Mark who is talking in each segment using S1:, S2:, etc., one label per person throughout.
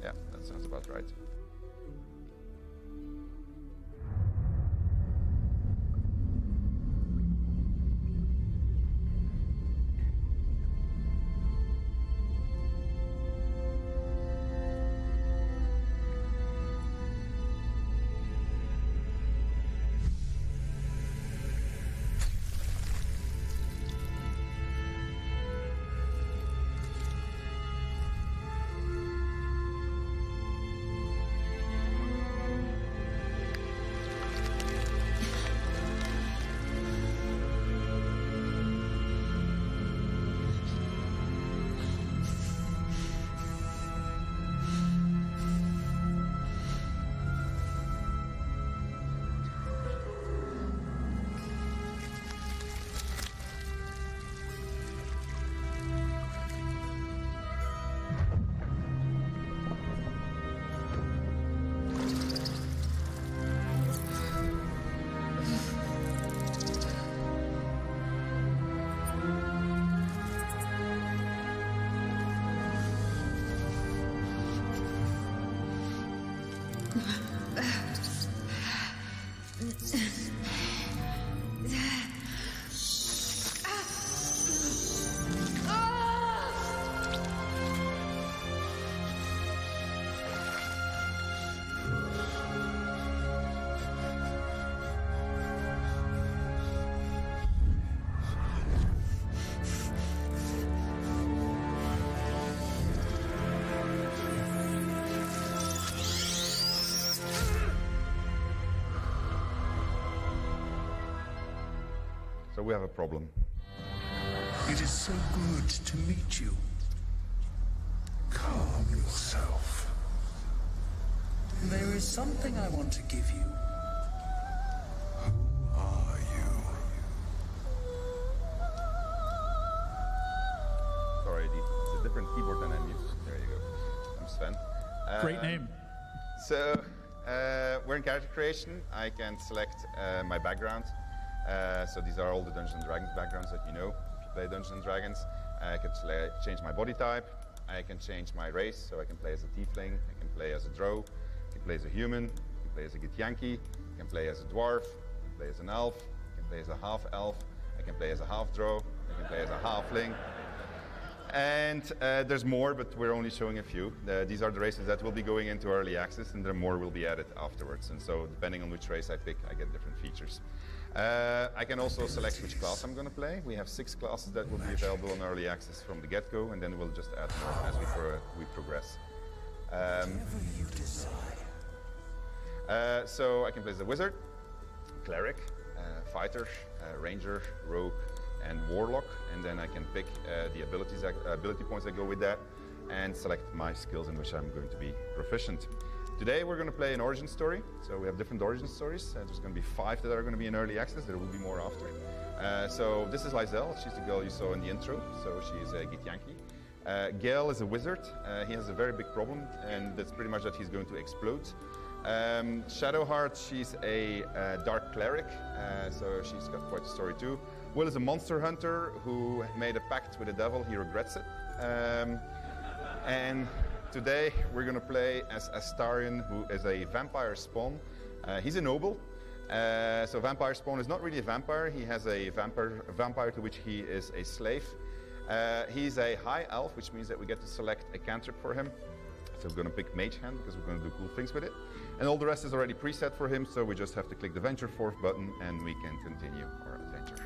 S1: Yeah, that sounds about right. So we have a problem.
S2: It is so good to meet you. Calm yourself. There is something I want to give you. Who are you?
S1: Sorry, it's a different keyboard than I'm used to. There you go. I'm Sven.
S3: Great name.
S1: So we're in character creation. I can select my background. So these are all the Dungeons & Dragons backgrounds that you know if you play Dungeons & Dragons. I can change my body type. I can change my race, so I can play as a tiefling, I can play as a drow, I can play as a human, I can play as a Githyanki, I can play as a dwarf, I can play as an elf, I can play as a half-elf, I can play as a half-drow, I can play as a halfling. And there's more, but we're only showing a few. These are the races that will be going into early access, and there more will be added afterwards. And so depending on which race I pick, I get different features. I can also select which class I'm going to play. We have 6 classes that will be available on early access from the get-go, and then we'll just add more as we progress. So I can play as a wizard, cleric, fighter, ranger, rogue, and warlock, and then I can pick the ability points that go with that and select my skills in which I'm going to be proficient. Today we're going to play an origin story, so we have different origin stories. There's going to be 5 that are going to be in early access, there will be more after. So this is Lysel, she's the girl you saw in the intro, so she's a Githyanki. Gale is a wizard, he has a very big problem, and that's pretty much that he's going to explode. Shadowheart, she's a dark cleric, so she's got quite a story too. Will is a monster hunter who made a pact with the devil, he regrets it. And today we're going to play as Astarion, who is a vampire spawn. He's a noble, so vampire spawn is not really a vampire, he has a vampire to which he is a slave. He's a high elf, which means that we get to select a cantrip for him. So we're going to pick Mage Hand because we're going to do cool things with it. And all the rest is already preset for him, so we just have to click the Venture Forth button and we can continue our adventure.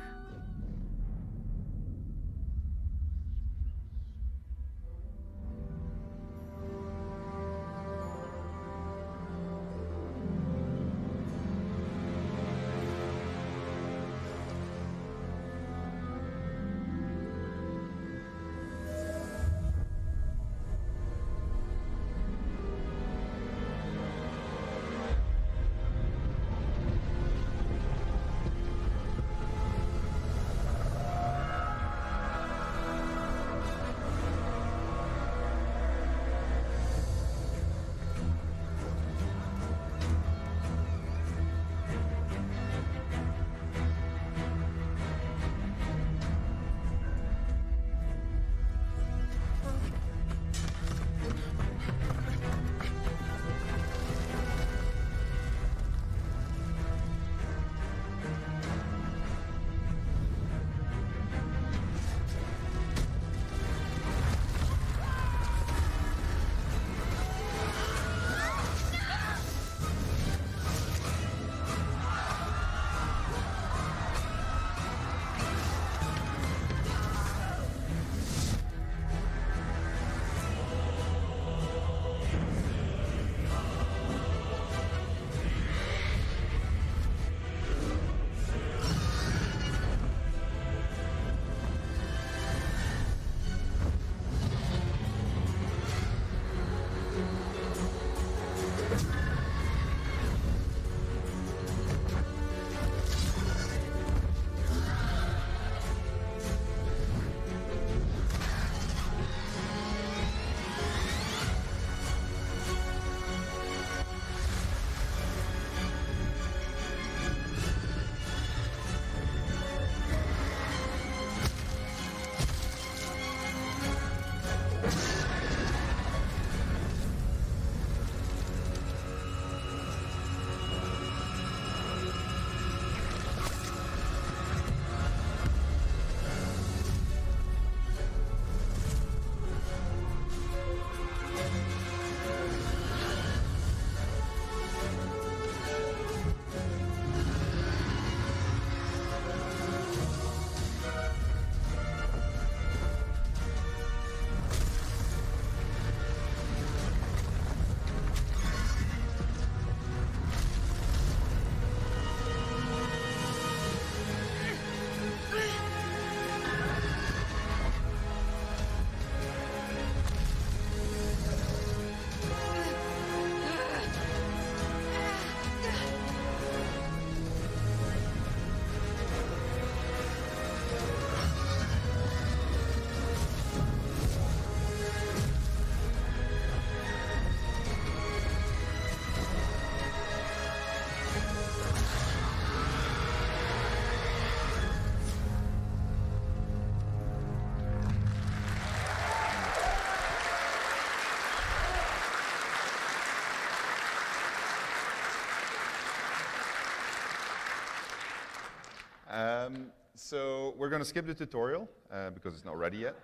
S1: So we're going to skip the tutorial because it's not ready yet.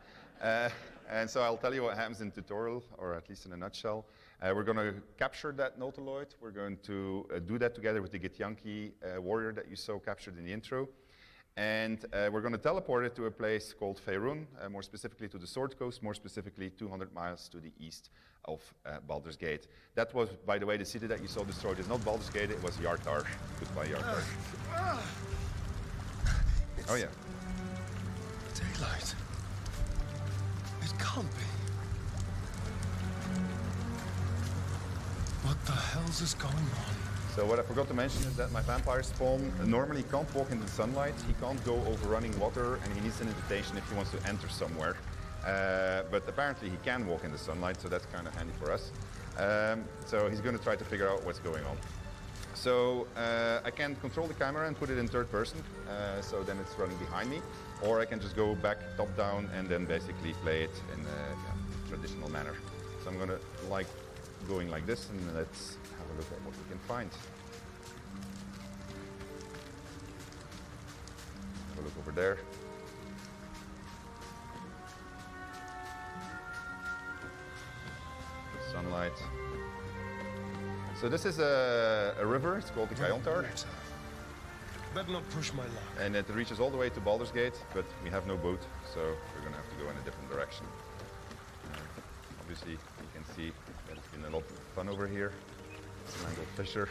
S1: And so I'll tell you what happens in tutorial, or at least in a nutshell. We're going to capture that nautiloid. We're going to do that together with the Githyanki warrior that you saw captured in the intro. And we're going to teleport it to a place called Faerun, more specifically to the Sword Coast, more specifically 200 miles to the east of Baldur's Gate. That was, by the way, the city that you saw destroyed is not Baldur's Gate, it was Yartar. Goodbye, Yartar. Oh yeah.
S2: Daylight. It can't be. What the hell's is going on?
S1: So what I forgot to mention is that my vampire spawn normally can't walk in the sunlight. He can't go over running water, and he needs an invitation if he wants to enter somewhere. But apparently he can walk in the sunlight, so that's kind of handy for us. So he's going to try to figure out what's going on. So I can control the camera and put it in third person, so then it's running behind me. Or I can just go back top down and then basically play it in a traditional manner. So I'm going to like going like this, and let's have a look at what we can find. Have a look over there. The sunlight. So this is a river, it's called the Kayontar.
S2: Better not push my luck.
S1: And it reaches all the way to Baldur's Gate, but we have no boat, so we're going to have to go in a different direction. Obviously, you can see that it's been a lot of fun over here. Mangled Fisher,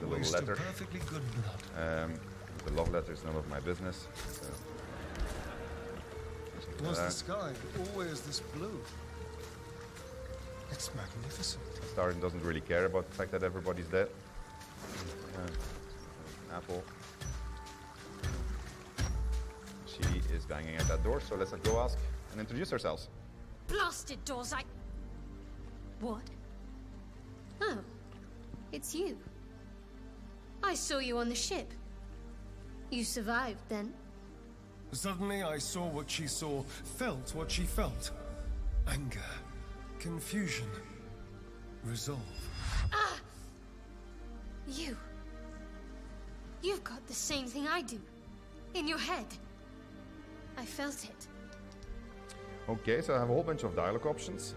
S1: the little letter.
S2: Perfectly good blood.
S1: The love letter is none of my business. So.
S2: Was the sky always this blue? It's magnificent.
S1: Starren doesn't really care about the fact that everybody's dead. Apple. She is banging at that door, so let's go ask and introduce ourselves.
S3: Blasted doors, What? Oh, it's you. I saw you on the ship. You survived, then?
S2: Suddenly I saw what she saw, felt what she felt. Anger, confusion, resolve.
S3: Ah! You've got the same thing I do. In your head. I felt it.
S1: Okay, so I have a whole bunch of dialogue options.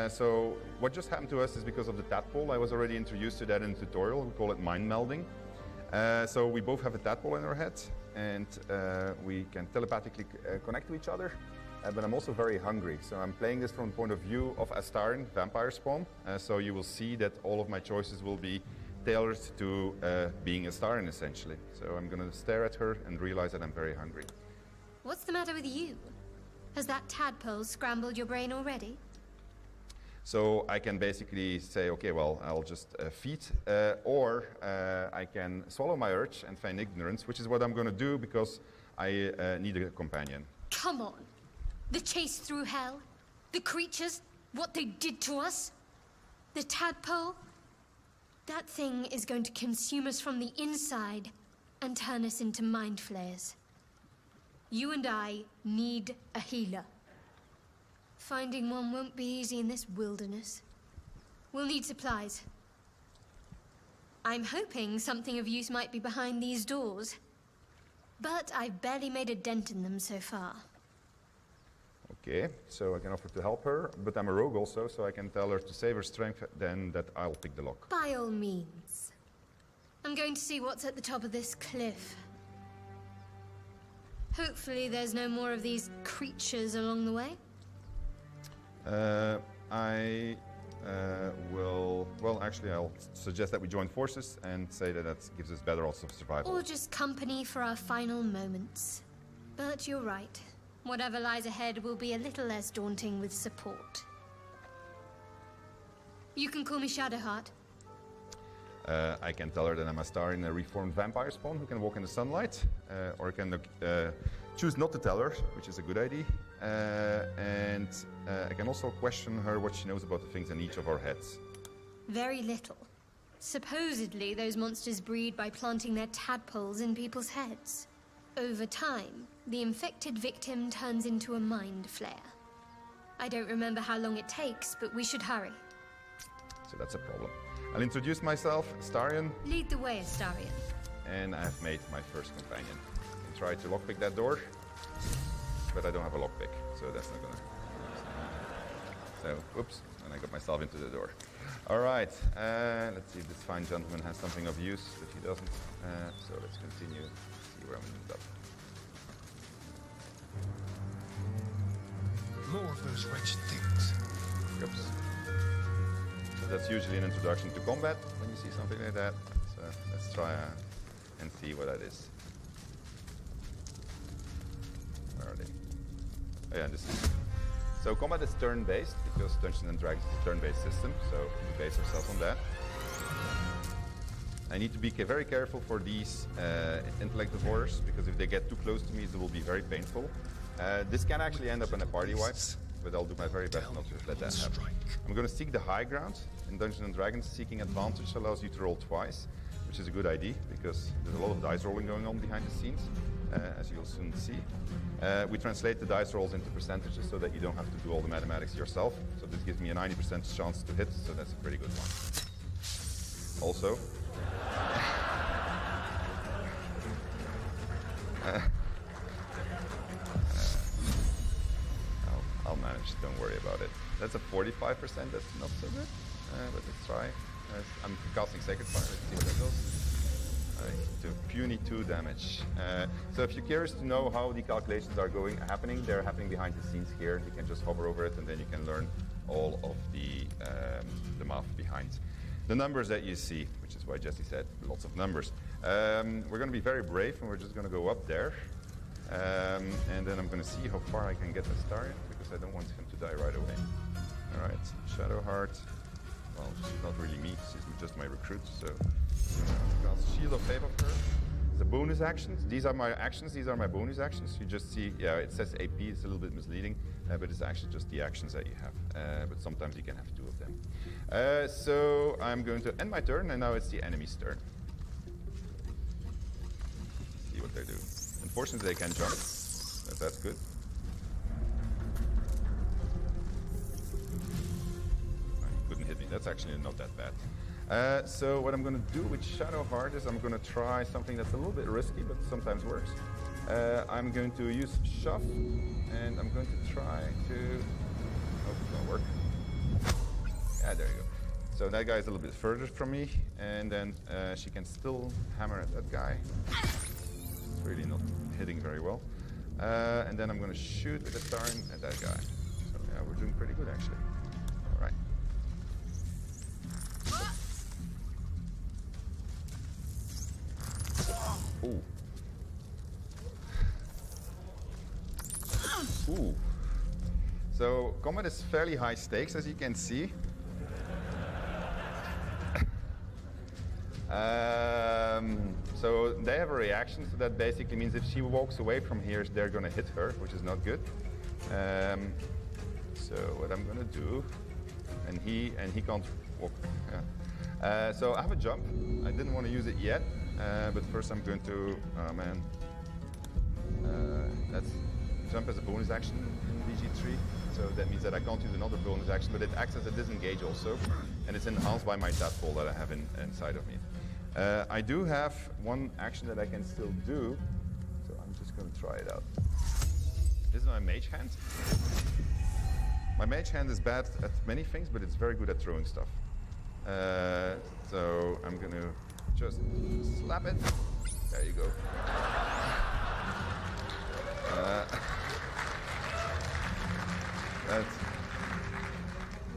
S1: So what just happened to us is because of the tadpole. I was already introduced to that in the tutorial. We call it mind melding. So we both have a tadpole in our head, and we can telepathically connect to each other. But I'm also very hungry. So I'm playing this from the point of view of Starren, vampire spawn. So you will see that all of my choices will be tailored to being Starren, essentially. So I'm going to stare at her and realize that I'm very hungry.
S3: What's the matter with you? Has that tadpole scrambled your brain already?
S1: So I can basically say, okay, well, I'll just feed, or I can swallow my urge and feign ignorance, which is what I'm going to do because I need a companion.
S3: Come on. The chase through hell, the creatures, what they did to us, the tadpole. That thing is going to consume us from the inside and turn us into mind flayers. You and I need a healer. Finding one won't be easy in this wilderness. We'll need supplies. I'm hoping something of use might be behind these doors, but I've barely made a dent in them so far.
S1: Okay, so I can offer to help her, but I'm a rogue also, so I can tell her to save her strength, then that I'll pick the lock.
S3: By all means. I'm going to see what's at the top of this cliff. Hopefully there's no more of these creatures along the way.
S1: I will... Well, actually, I'll suggest that we join forces and say that that gives us better odds of survival.
S3: Or just company for our final moments. But you're right. Whatever lies ahead will be a little less daunting with support. You can call me Shadowheart.
S1: I can tell her that I'm a Starren, a reformed vampire spawn who can walk in the sunlight, or I can choose not to tell her, which is a good idea. And I can also question her what she knows about the things in each of our heads.
S3: Very little. Supposedly, those monsters breed by planting their tadpoles in people's heads. Over time, the infected victim turns into a mind flayer. I don't remember how long it takes, but we should hurry.
S1: So that's a problem. I'll introduce myself, Starren.
S3: Lead the way, Astarion.
S1: And I've made my first companion. try to lockpick that door, but I don't have a lockpick, so that's not gonna. So, oops, and I got myself into the door. All right, let's see if this fine gentleman has something of use. If he doesn't, so let's continue. See where I'm moved up.
S2: More of those wretched things.
S1: Oops. So that's usually an introduction to combat when you see something like that. So let's try and see what that is. Where are they? Oh, yeah, this is. So combat is turn-based because Dungeons and Dragons is a turn-based system. So we base ourselves on that. I need to be very careful for these intellect divorcers because if they get too close to me, it will be very painful. This can actually end up in a party wipe, but I'll do my very best not to let that happen. I'm going to seek the high ground. In Dungeons & Dragons, seeking advantage allows you to roll twice, which is a good idea because there's a lot of dice rolling going on behind the scenes, as you'll soon see. We translate the dice rolls into percentages so that you don't have to do all the mathematics yourself. So this gives me a 90% chance to hit, so that's a pretty good one. Also, I'll manage, don't worry about it. That's a 45%, that's not so good, but let's try. I'm casting Sacred Fire, let's see what that does. To puny 2 damage. So if you're curious to know how the calculations are happening, they're happening behind the scenes here. You can just hover over it and then you can learn all of the math behind the numbers that you see, which is why Jesse said lots of numbers. We're going to be very brave and we're just going to go up there. And then I'm going to see how far I can get the star in because I don't want him to die right away. All right, Shadowheart. Well, she's not really me, she's just my recruit, so cast Shield of Favor for her. The bonus actions, these are my actions, these are my bonus actions. You just see, yeah, it says AP, it's a little bit misleading, but it's actually just the actions that you have. But sometimes you can have 2 of them. So I'm going to end my turn, and now it's the enemy's turn. See what they do. Unfortunately, they can jump, but that's good. Couldn't hit me. That's actually not that bad. So what I'm going to do with Shadowheart is I'm going to try something that's a little bit risky, but sometimes works. I'm going to use Shove, and I'm going to try to... Oh, it's going to work. Yeah, there you go. So that guy's a little bit further from me, and then she can still hammer at that guy. It's really not hitting very well. And then I'm going to shoot with the Tarn at that guy. So yeah, we're doing pretty good actually. All right. Ooh. Ooh. So combat is fairly high stakes, as you can see. So they have a reaction, so that basically means if she walks away from here, they're going to hit her, which is not good. So what I'm going to do, and he can't walk. Yeah. So I have a jump. I didn't want to use it yet, but first I'm going to. Oh man, that's jump as a bonus action in VG3. So that means that I can't use another bonus action, but it acts as a disengage also, and it's enhanced by my tadpole that I have inside of me. I do have one action that I can still do, so I'm just going to try it out. This is my mage hand. My mage hand is bad at many things, but it's very good at throwing stuff. So I'm going to just slap it. There you go.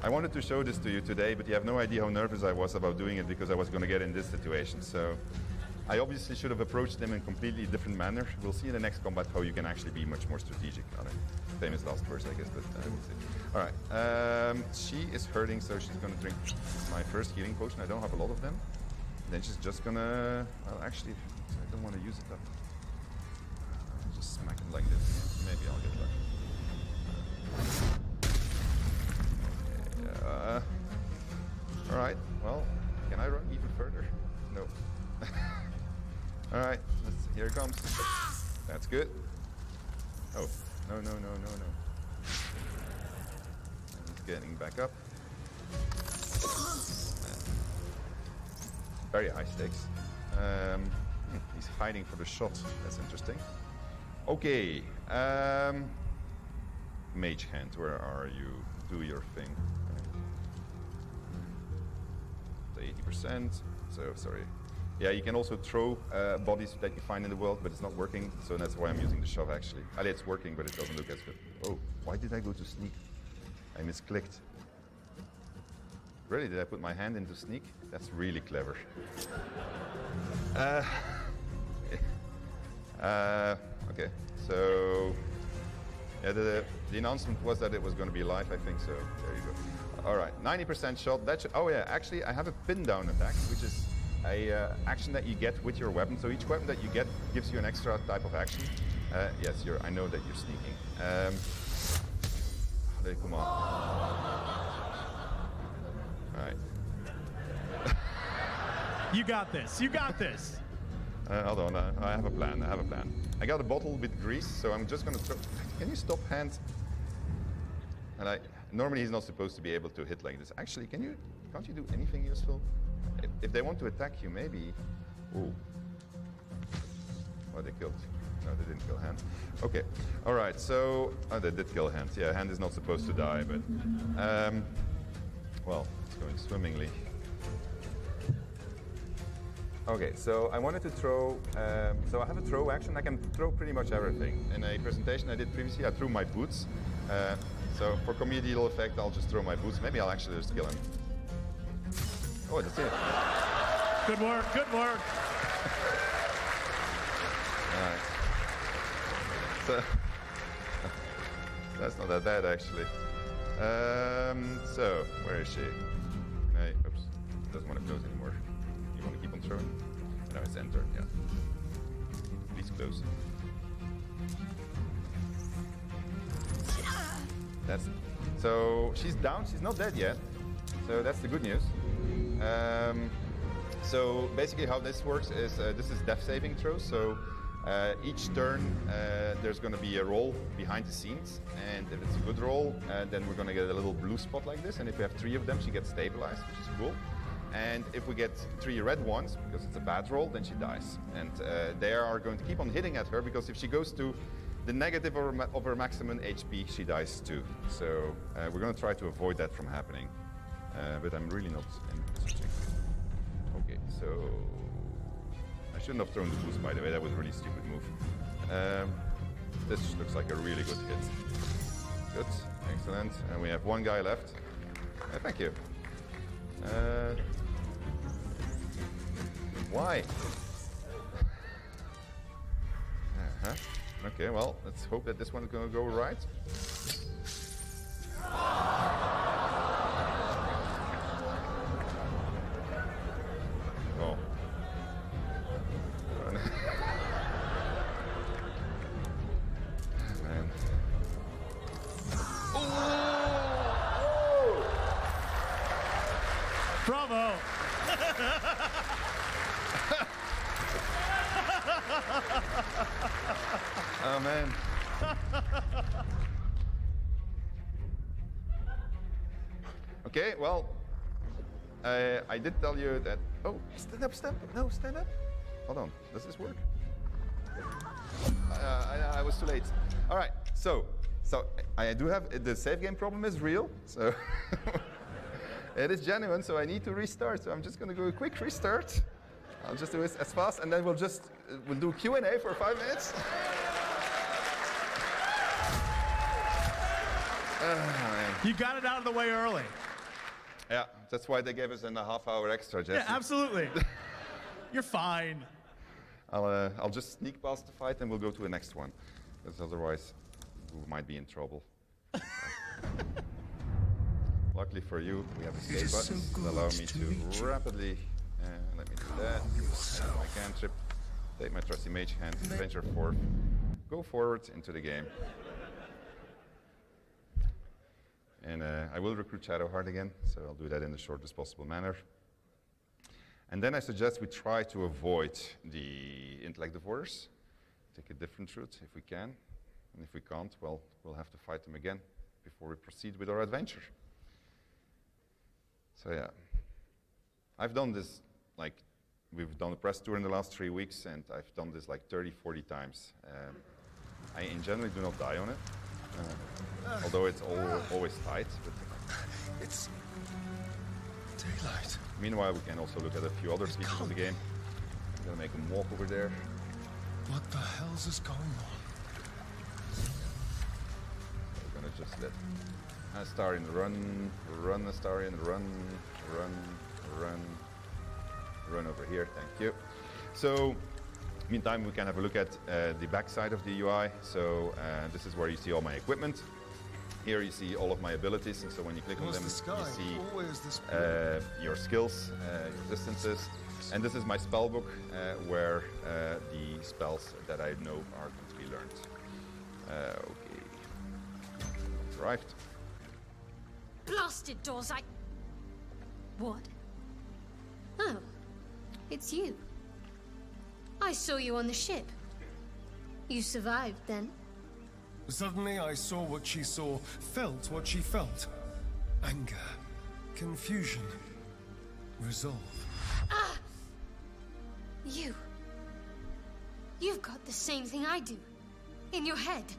S1: I wanted to show this to you today, but you have no idea how nervous I was about doing it because I was going to get in this situation. So I obviously should have approached them in a completely different manner. We'll see in the next combat how you can actually be much more strategic. Famous last words, I guess, but we'll see. All right, she is hurting, so she's going to drink my first healing potion. I don't have a lot of them. Then she's just going to, well, actually, I don't want to use it up. I'll just smack it like this. Maybe I'll get lucky. All right, well, can I run even further? No. All right, here it comes. That's good. Oh, no. He's getting back up. Very high stakes. He's hiding for the shot. That's interesting. Okay. Mage hand, where are you? Do your thing. So 80%. So sorry. Yeah, you can also throw bodies that you find in the world, but it's not working. So that's why I'm using the shove actually. It's working, but it doesn't look as good. Oh, why did I go to sneak? I misclicked. Really, did I put my hand into sneak? That's really clever. Okay, so yeah, the announcement was that it was going to be live, I think, so there you go. All right, 90% shot. That should, oh yeah, actually I have a pin down attack, which is a action that you get with your weapon. So each weapon that you get gives you an extra type of action. Yes, I know that you're sneaking. Come on. All right.
S4: You got this. You got this.
S1: Hold on. I have a plan. I got a bottle with grease, so I'm just gonna throw. Can you stop hand? And normally he's not supposed to be able to hit like this. Actually, can't you do anything useful? If they want to attack you, maybe. Ooh. Oh, they killed. No, they didn't kill hand. Okay. All right. So they did kill hand. Yeah, hand is not supposed to die, but well, it's going swimmingly. Okay, so I wanted to throw, so I have a throw action. I can throw pretty much everything. In a presentation I did previously, I threw my boots. So for comedial effect, I'll just throw my boots. Maybe I'll actually just kill him. Oh, that's it.
S4: Good work, good work.
S1: All right. So, that's not that bad, actually. So, where is she? Hey, oops, doesn't want to close anymore. You want to keep on throwing? No, it's enter, yeah. Please close. So she's down, she's not dead yet. So that's the good news. So basically how this works is, this is death saving throws. So each turn there's going to be a roll behind the scenes. And if it's a good roll, then we're going to get a little blue spot like this. And if we have 3 of them, she gets stabilized, which is cool. And if we get 3 red ones, because it's a bad roll, then she dies. And they are going to keep on hitting at her, because if she goes to the negative of her maximum HP, she dies too. So we're going to try to avoid that from happening. But I'm really not envisaging. Okay, so I shouldn't have thrown the boost, by the way. That was a really stupid move. This looks like a really good hit. Good, excellent. And we have 1 guy left. Thank you. Why? Okay, well, let's hope that this one is going to go right. Oh. Man.
S4: Bravo.
S1: Oh, man. Okay, well, I did tell you that... Oh, stand up, stand up. No, stand up. Hold on, does this work? I was too late. All right, so I do have... The save game problem is real, so... It is genuine, so I need to restart. So I'm just going to do a quick restart. I'll just do it as fast, and then we'll do Q&A for 5 minutes. Man.
S4: You got it out of the way early.
S1: Yeah, that's why they gave us a half-hour extra, Jesse.
S4: Yeah, absolutely. You're fine.
S1: I'll just sneak past the fight, and we'll go to the next one, because otherwise we might be in trouble. Luckily for you, we have escape buttons that allow me to rapidly. Let me do that. My cantrip. Take my trusty mage hand. Venture forth. Go forward into the game. And I will recruit Shadowheart again, so I'll do that in the shortest possible manner. And then I suggest we try to avoid the intellect divorce. Take a different route if we can. And if we can't, well, we'll have to fight them again before we proceed with our adventure. So yeah, I've done this, like, we've done a press tour in the last 3 weeks, and I've done this like 30, 40 times. I in general do not die on it, although it's always tight. But
S2: It's daylight.
S1: meanwhile, we can also look at a few other features of the game. I'm gonna make him walk over there.
S2: What the hell's is going on?
S1: We're gonna just let Astarion run Astarion, run over here. Thank you. So, meantime, we can have a look at the back side of the UI. So this is where you see all my equipment. Here you see all of my abilities, and so when you click on them, you see your skills, your distances. And this is my spell book, where the spells that I know are going to be learned. Okay. Arrived.
S3: Blasted doors, What? Oh, it's you. I saw you on the ship. You survived, then?
S2: Suddenly I saw what she saw, felt what she felt. Anger, confusion, resolve.
S3: Ah! You've got the same thing I do. In your head.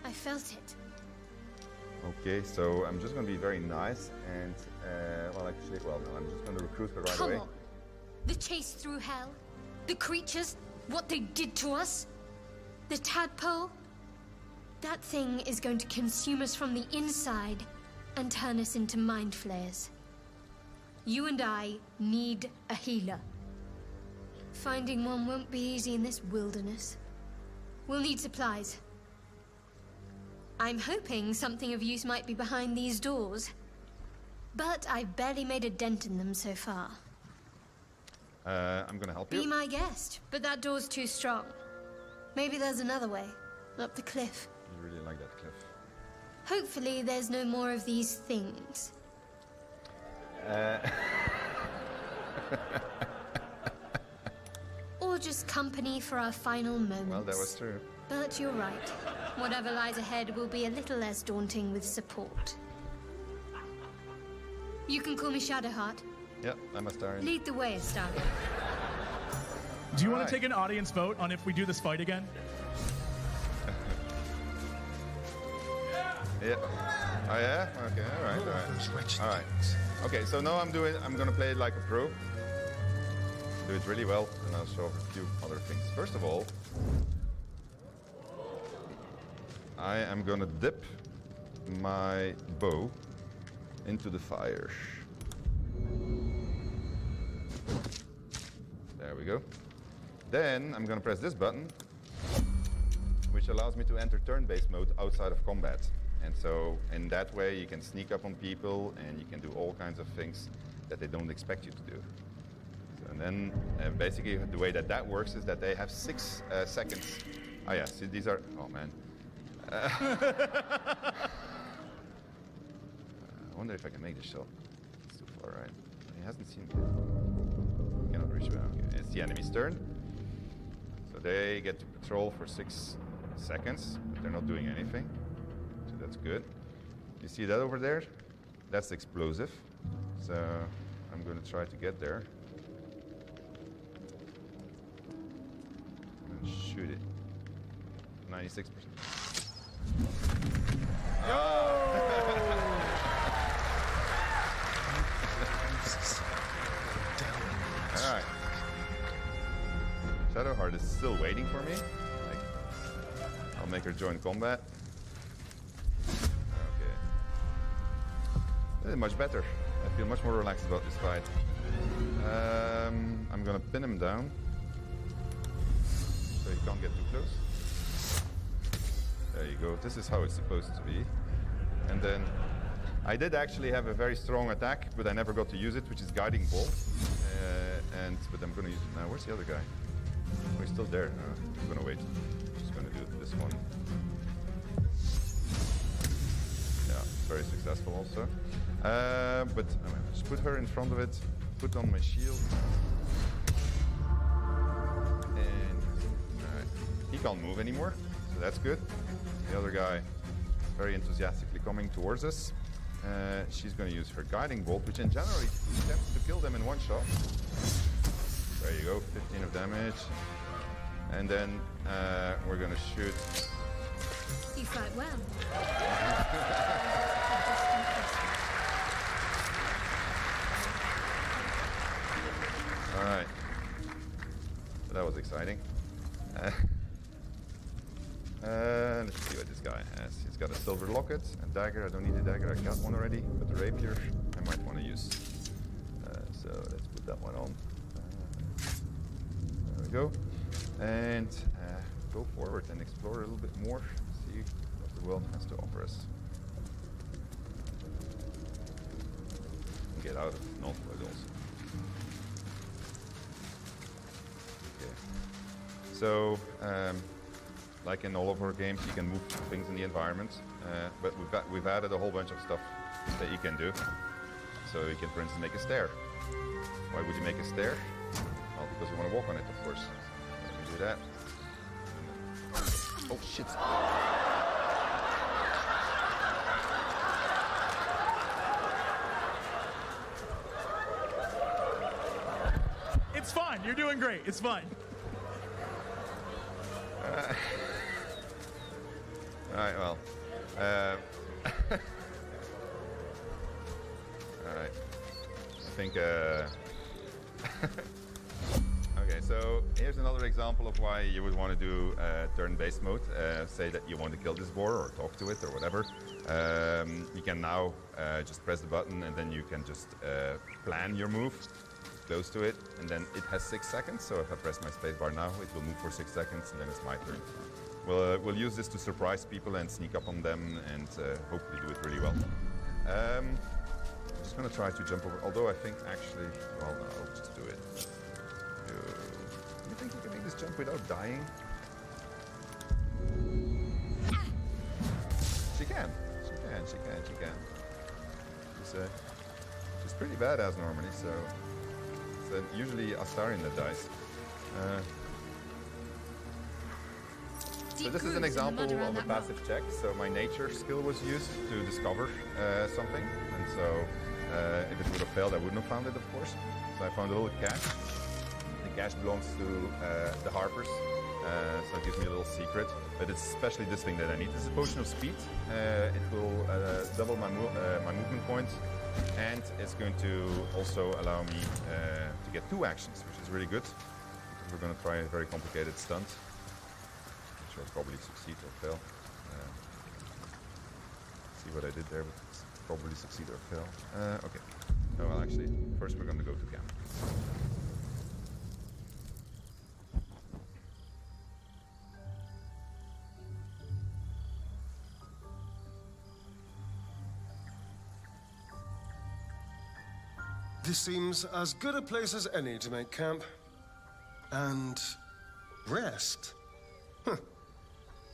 S3: I felt it.
S1: Okay, so I'm just going to be very nice and, no, I'm just going to recruit her right away.
S3: Come on. The chase through hell, the creatures, what they did to us, the tadpole. That thing is going to consume us from the inside and turn us into mind flayers. You and I need a healer. Finding one won't be easy in this wilderness. We'll need supplies. I'm hoping something of use might be behind these doors. But I've barely made a dent in them so far.
S1: I'm gonna help you.
S3: Be my guest, but that door's too strong. Maybe there's another way, up the cliff.
S1: You really like that cliff.
S3: Hopefully there's no more of these things. Or just company for our final moments.
S1: Well, that was true.
S3: But you're right. Whatever lies ahead will be a little less daunting with support. You can call me Shadowheart.
S1: Yep, I'm Astarion.
S3: Lead the way, Astarion.
S4: Do you want to take an audience vote on if we do this fight again?
S1: Yeah. Oh yeah? Okay, alright. Alright. Okay, so now I'm gonna play it like a pro. Do it really well, and I'll show a few other things. First of all, I am gonna dip my bow into the fire. There we go. Then I'm gonna press this button, which allows me to enter turn-based mode outside of combat. And so in that way you can sneak up on people and you can do all kinds of things that they don't expect you to do. So, and then basically the way that works is that they have 6 seconds. Oh yeah, see these are, oh man. I wonder if I can make this shot. It's too far, right? He hasn't seen me. Cannot reach me. Okay. It's the enemy's turn. So they get to patrol for 6 seconds, but they're not doing anything. So that's good. You see that over there? That's explosive. So I'm going to try to get there. And shoot it. 96%. Alright. Shadowheart is still waiting for me. I'll make her join combat. Okay. This is much better. I feel much more relaxed about this fight. I'm gonna pin him down so he can't get too close. There you go. This is how it's supposed to be. And then I did actually have a very strong attack, but I never got to use it, which is Guiding Bolt. But I'm going to use it now. Where's the other guy? Oh, he's still there. No, I'm going to wait. I'm just going to do this one. Yeah, very successful also. But just put her in front of it, put on my shield. And he can't move anymore, so that's good. The other guy very enthusiastically coming towards us. She's going to use her Guiding Bolt, which in general attempts to kill them in one shot. There you go, 15 of damage. and then we're gonna shoot.
S3: You fight well.
S1: All right. So that was exciting. Let's see what this guy has. He's got a silver locket, a dagger. I don't need a dagger. I got one already. But the rapier, I might want to use. So let's put that one on. There we go. And go forward and explore a little bit more. See what the world has to offer us. And get out of Northwood also. Okay. So, like in all of our games, you can move things in the environment, but we've added a whole bunch of stuff that you can do. So you can, for instance, make a stair. Why would you make a stair? Well, because you want to walk on it, of course. Let me do that. Oh shit!
S4: It's fine. You're doing great. It's fine.
S1: All right, well. All right. I think. Okay, so here's another example of why you would want to do turn-based mode. Say that you want to kill this boar or talk to it or whatever. You can now just press the button and then you can just plan your move. Close to it, and then it has 6 seconds. So if I press my spacebar now, it will move for 6 seconds, and then it's my turn. We'll use this to surprise people and sneak up on them, and hopefully do it really well. I'm just gonna try to jump over. Although I think actually, well, no, I'll just do it. You think you can make this jump without dying? She can. She can. She's pretty badass normally, so. It's usually Astarion that dies. So this is an example of a passive check. So my nature skill was used to discover something, and so if it would have failed, I wouldn't have found it, of course. So I found a little cache. The cache belongs to the Harpers, so it gives me a little secret. But it's especially this thing that I need. This is a potion of speed. It will double my movement points. And it's going to also allow me to get 2 actions, which is really good. We're going to try a very complicated stunt, which I'll probably succeed or fail. See what I did there, but it's probably succeed or fail. Okay. No, well, actually, first we're going to go to camp.
S2: This seems as good a place as any to make camp. And rest. Huh.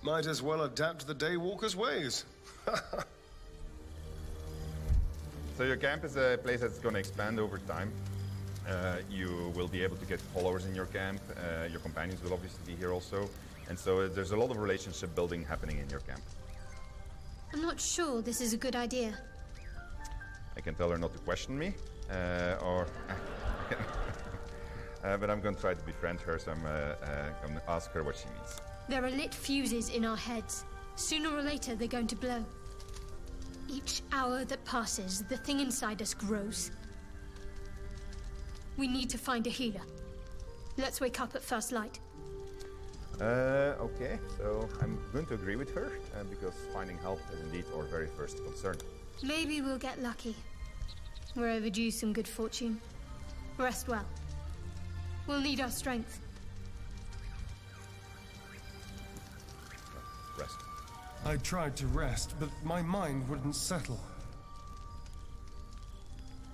S2: Might as well adapt to the Daywalker's ways.
S1: So your camp is a place that's going to expand over time. You will be able to get followers in your camp. Your companions will obviously be here also. And so there's a lot of relationship building happening in your camp.
S3: I'm not sure this is a good idea.
S1: I can tell her not to question me. But I'm going to try to befriend her, so I'm going to ask her what she means.
S3: There are lit fuses in our heads. Sooner or later, they're going to blow. Each hour that passes, the thing inside us grows. We need to find a healer. Let's wake up at first light.
S1: Okay, so I'm going to agree with her, because finding help is indeed our very first concern.
S3: Maybe we'll get lucky. We're overdue some good fortune. Rest well. We'll need our strength.
S1: Rest.
S2: I tried to rest, but my mind wouldn't settle.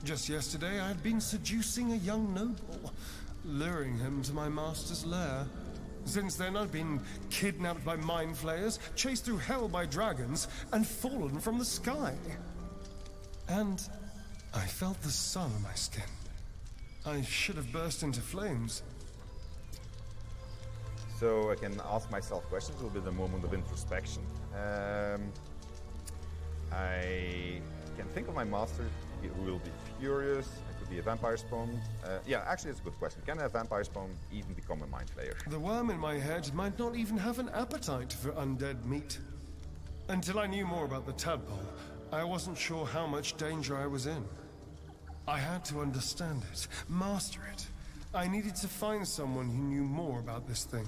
S2: Just yesterday, I had been seducing a young noble, luring him to my master's lair. Since then, I've been kidnapped by mind flayers, chased through hell by dragons, and fallen from the sky. And I felt the sun on my skin. I should have burst into flames.
S1: So I can ask myself questions, a little bit of a moment of introspection. I can think of my master, who will be furious. I could be a vampire spawn? Yeah, actually, it's a good question. Can a vampire spawn even become a mind flayer?
S2: The worm in my head might not even have an appetite for undead meat. Until I knew more about the tadpole, I wasn't sure how much danger I was in. I had to understand it, master it. I needed to find someone who knew more about this thing.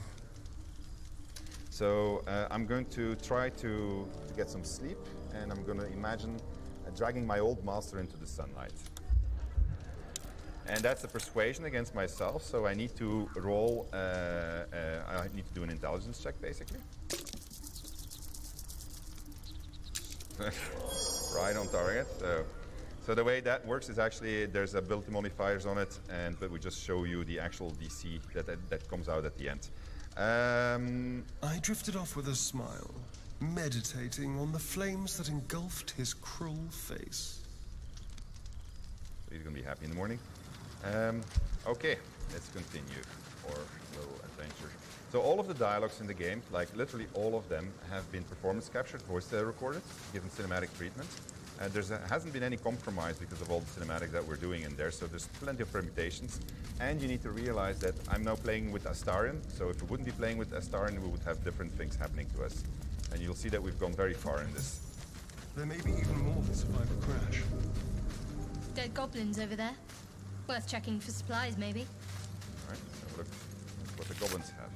S1: So I'm going to try to get some sleep, and I'm going to imagine dragging my old master into the sunlight. And that's a persuasion against myself, so I need to roll, I need to do an intelligence check, basically. Right on target. So the way that works is actually there's ability modifiers on it, but we just show you the actual DC that comes out at the end.
S2: I drifted off with a smile, meditating on the flames that engulfed his cruel face.
S1: So he's going to be happy in the morning. Okay, let's continue our little adventure. So all of the dialogues in the game, like literally all of them, have been performance captured, voice recorded, given cinematic treatment. There hasn't been any compromise because of all the cinematics that we're doing in there, so there's plenty of permutations. And you need to realize that I'm now playing with Astarion, so if we wouldn't be playing with Astarion, we would have different things happening to us. And you'll see that we've gone very far in this.
S2: There may be even more that survive a crash.
S3: Dead goblins over there. Worth checking for supplies, maybe.
S1: Alright, let's have a look what the goblins have.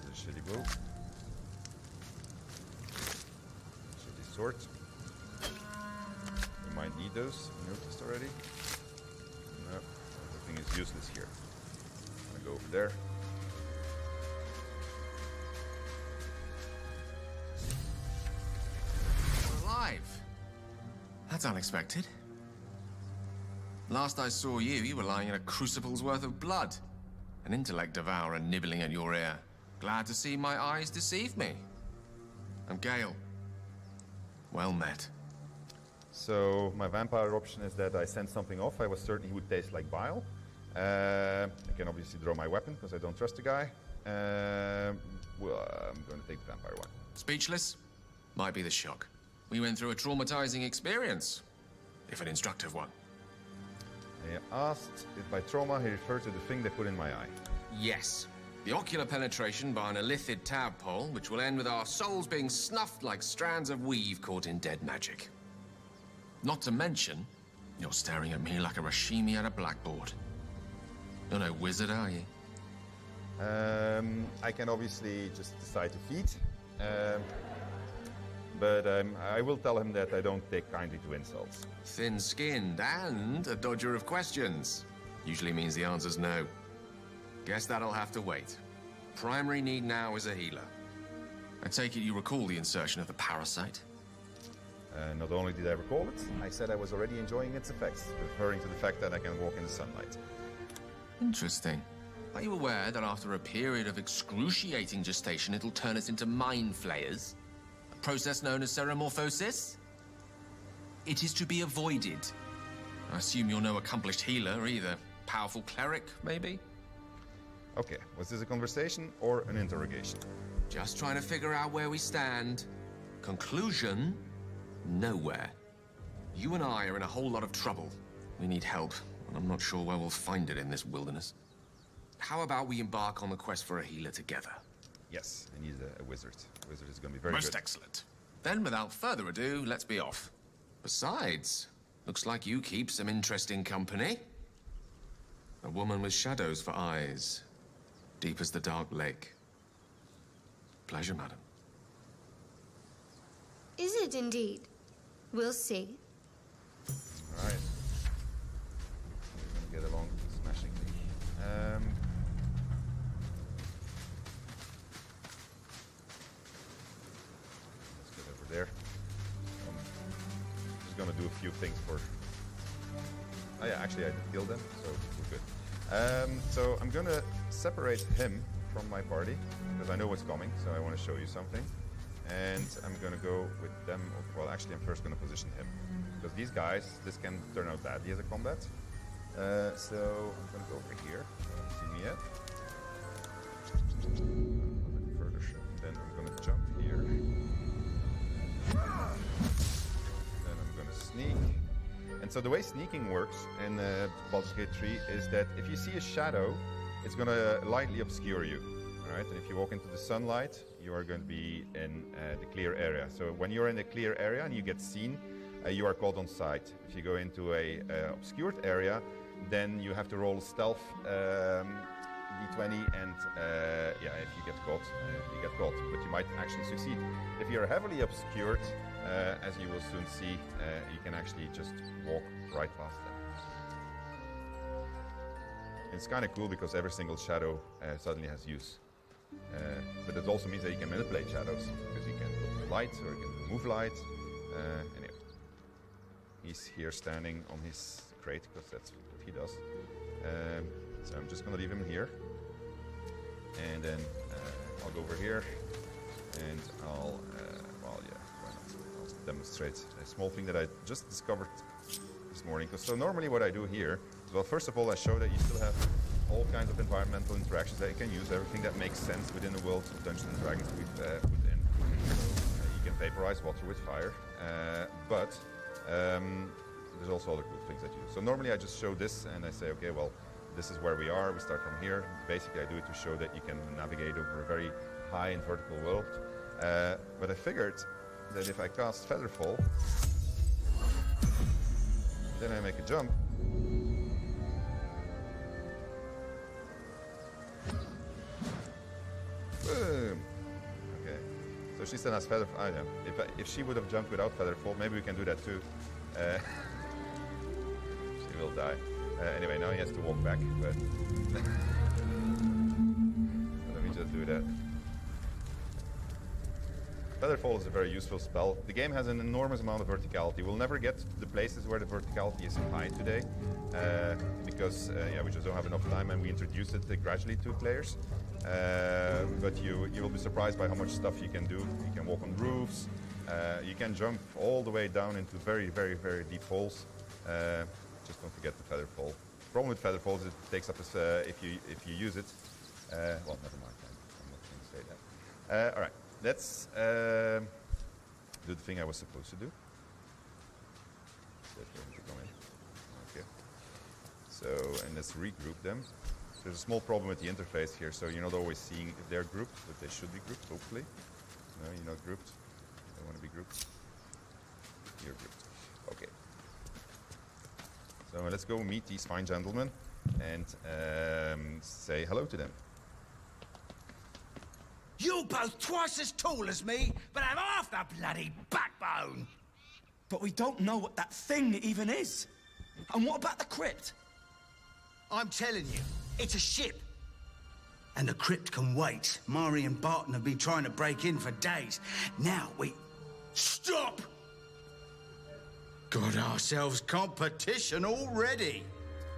S1: This is a shitty bow. Shitty sword. We might need those, you noticed already. No, everything is useless here. I'm gonna go over there.
S5: You're alive. That's unexpected. Last I saw you, you were lying in a crucible's worth of blood. An intellect devourer nibbling at your ear. Glad to see my eyes deceive me. I'm Gale. Well met.
S1: So my vampire option is that I send something off. I was certain he would taste like bile. I can obviously draw my weapon because I don't trust the guy. Well, I'm going to take the vampire one.
S5: Speechless? Might be the shock. We went through a traumatizing experience, if an instructive one.
S1: He asked if by trauma he referred to the thing they put in my eye.
S5: Yes. The ocular penetration by an illithid tadpole, which will end with our souls being snuffed like strands of weave caught in dead magic. Not to mention, you're staring at me like a Rashimi at a blackboard. You're no wizard, are you?
S1: I can obviously just decide to feed. But I will tell him that I don't take kindly to insults.
S5: Thin-skinned and a dodger of questions. Usually means the answer's no. Guess that'll have to wait. Primary need now is a healer. I take it you recall the insertion of the parasite?
S1: Not only did I recall it, I said I was already enjoying its effects, referring to the fact that I can walk in the sunlight.
S5: Interesting. Are you aware that after a period of excruciating gestation, it'll turn us into mind flayers? A process known as ceremorphosis? It is to be avoided. I assume you're no accomplished healer either. Powerful cleric, maybe?
S1: Okay, was this a conversation or an interrogation?
S5: Just trying to figure out where we stand. Conclusion? Nowhere. You and I are in a whole lot of trouble. We need help, and I'm not sure where we'll find it in this wilderness. How about we embark on the quest for a healer together?
S1: Yes, I need a wizard. A wizard is going to be very
S5: Most
S1: good.
S5: excellent. Then, without further ado, let's be off. Besides, looks like you keep some interesting company. A woman with shadows for eyes, deep as the dark lake. Pleasure, madam.
S3: Is it indeed? We'll see.
S1: All right. We're going to get along smashingly. Let's get over there. Just going to do a few things for... Oh yeah, actually I did kill them, so we're good. So I'm going to separate him from my party, because I know what's coming, so I want to show you something. And I'm going to go with them. Well, actually, I'm first going to position him. Because these guys, this can turn out badly as a combat. So I'm going to go over here. See me yet? A bit further shove. Then I'm going to jump here. Then I'm going to sneak. And so the way sneaking works in Baldur's Gate 3 is that if you see a shadow, it's going to lightly obscure you. All right? And if you walk into the sunlight, you are going to be in the clear area. So when you're in the clear area and you get seen, you are caught on sight. If you go into a obscured area, then you have to roll stealth d20, and yeah, if you get caught, you get caught. But you might actually succeed. If you're heavily obscured, as you will soon see, you can actually just walk right past them. It's kind of cool because every single shadow suddenly has use. But it also means that you can manipulate shadows, because you can put light or you can remove light. Anyway, he's here standing on his crate because that's what he does. So I'm just going to leave him here. And then I'll go over here and I'll, well, yeah, why not? I'll demonstrate a small thing that I just discovered this morning. So normally what I do here, well, first of all, I show that you still have all kinds of environmental interactions that you can use, everything that makes sense within the world of Dungeons & Dragons we've put in. You can vaporize water with fire, but there's also other cool things that you do. So normally I just show this and I say, okay, well, this is where we are, we start from here. Basically I do it to show that you can navigate over a very high and vertical world. But I figured that if I cast Featherfall, then I make a jump. Boom! Okay, so she still has Featherfall. I know. If she would have jumped without Featherfall, maybe we can do that too. She will die. Anyway, now he has to walk back, but let me just do that. Featherfall is a very useful spell. The game has an enormous amount of verticality. We'll never get to the places where the verticality is high today, because yeah, we just don't have enough time, and we introduced it gradually to players. But you will be surprised by how much stuff you can do. You can walk on roofs. You can jump all the way down into very, very, very deep holes. Just don't forget the Featherfall. The problem with Featherfall is it takes up as if you use it. Well, never mind. I'm not going to say that. All right, let's do the thing I was supposed to do. Okay. So, and let's regroup them. There's a small problem with the interface here, so you're not always seeing if they're grouped, but they should be grouped, hopefully. No, you're not grouped. They want to be grouped. You're grouped. Okay. So let's go meet these fine gentlemen and say hello to them.
S6: You're both twice as tall as me, but have half the bloody backbone!
S7: But we don't know what that thing even is. And what about the crypt?
S6: I'm telling you, it's a ship. And the crypt can wait. Mari and Barton have been trying to break in for days. Now we... Stop! Got ourselves competition already.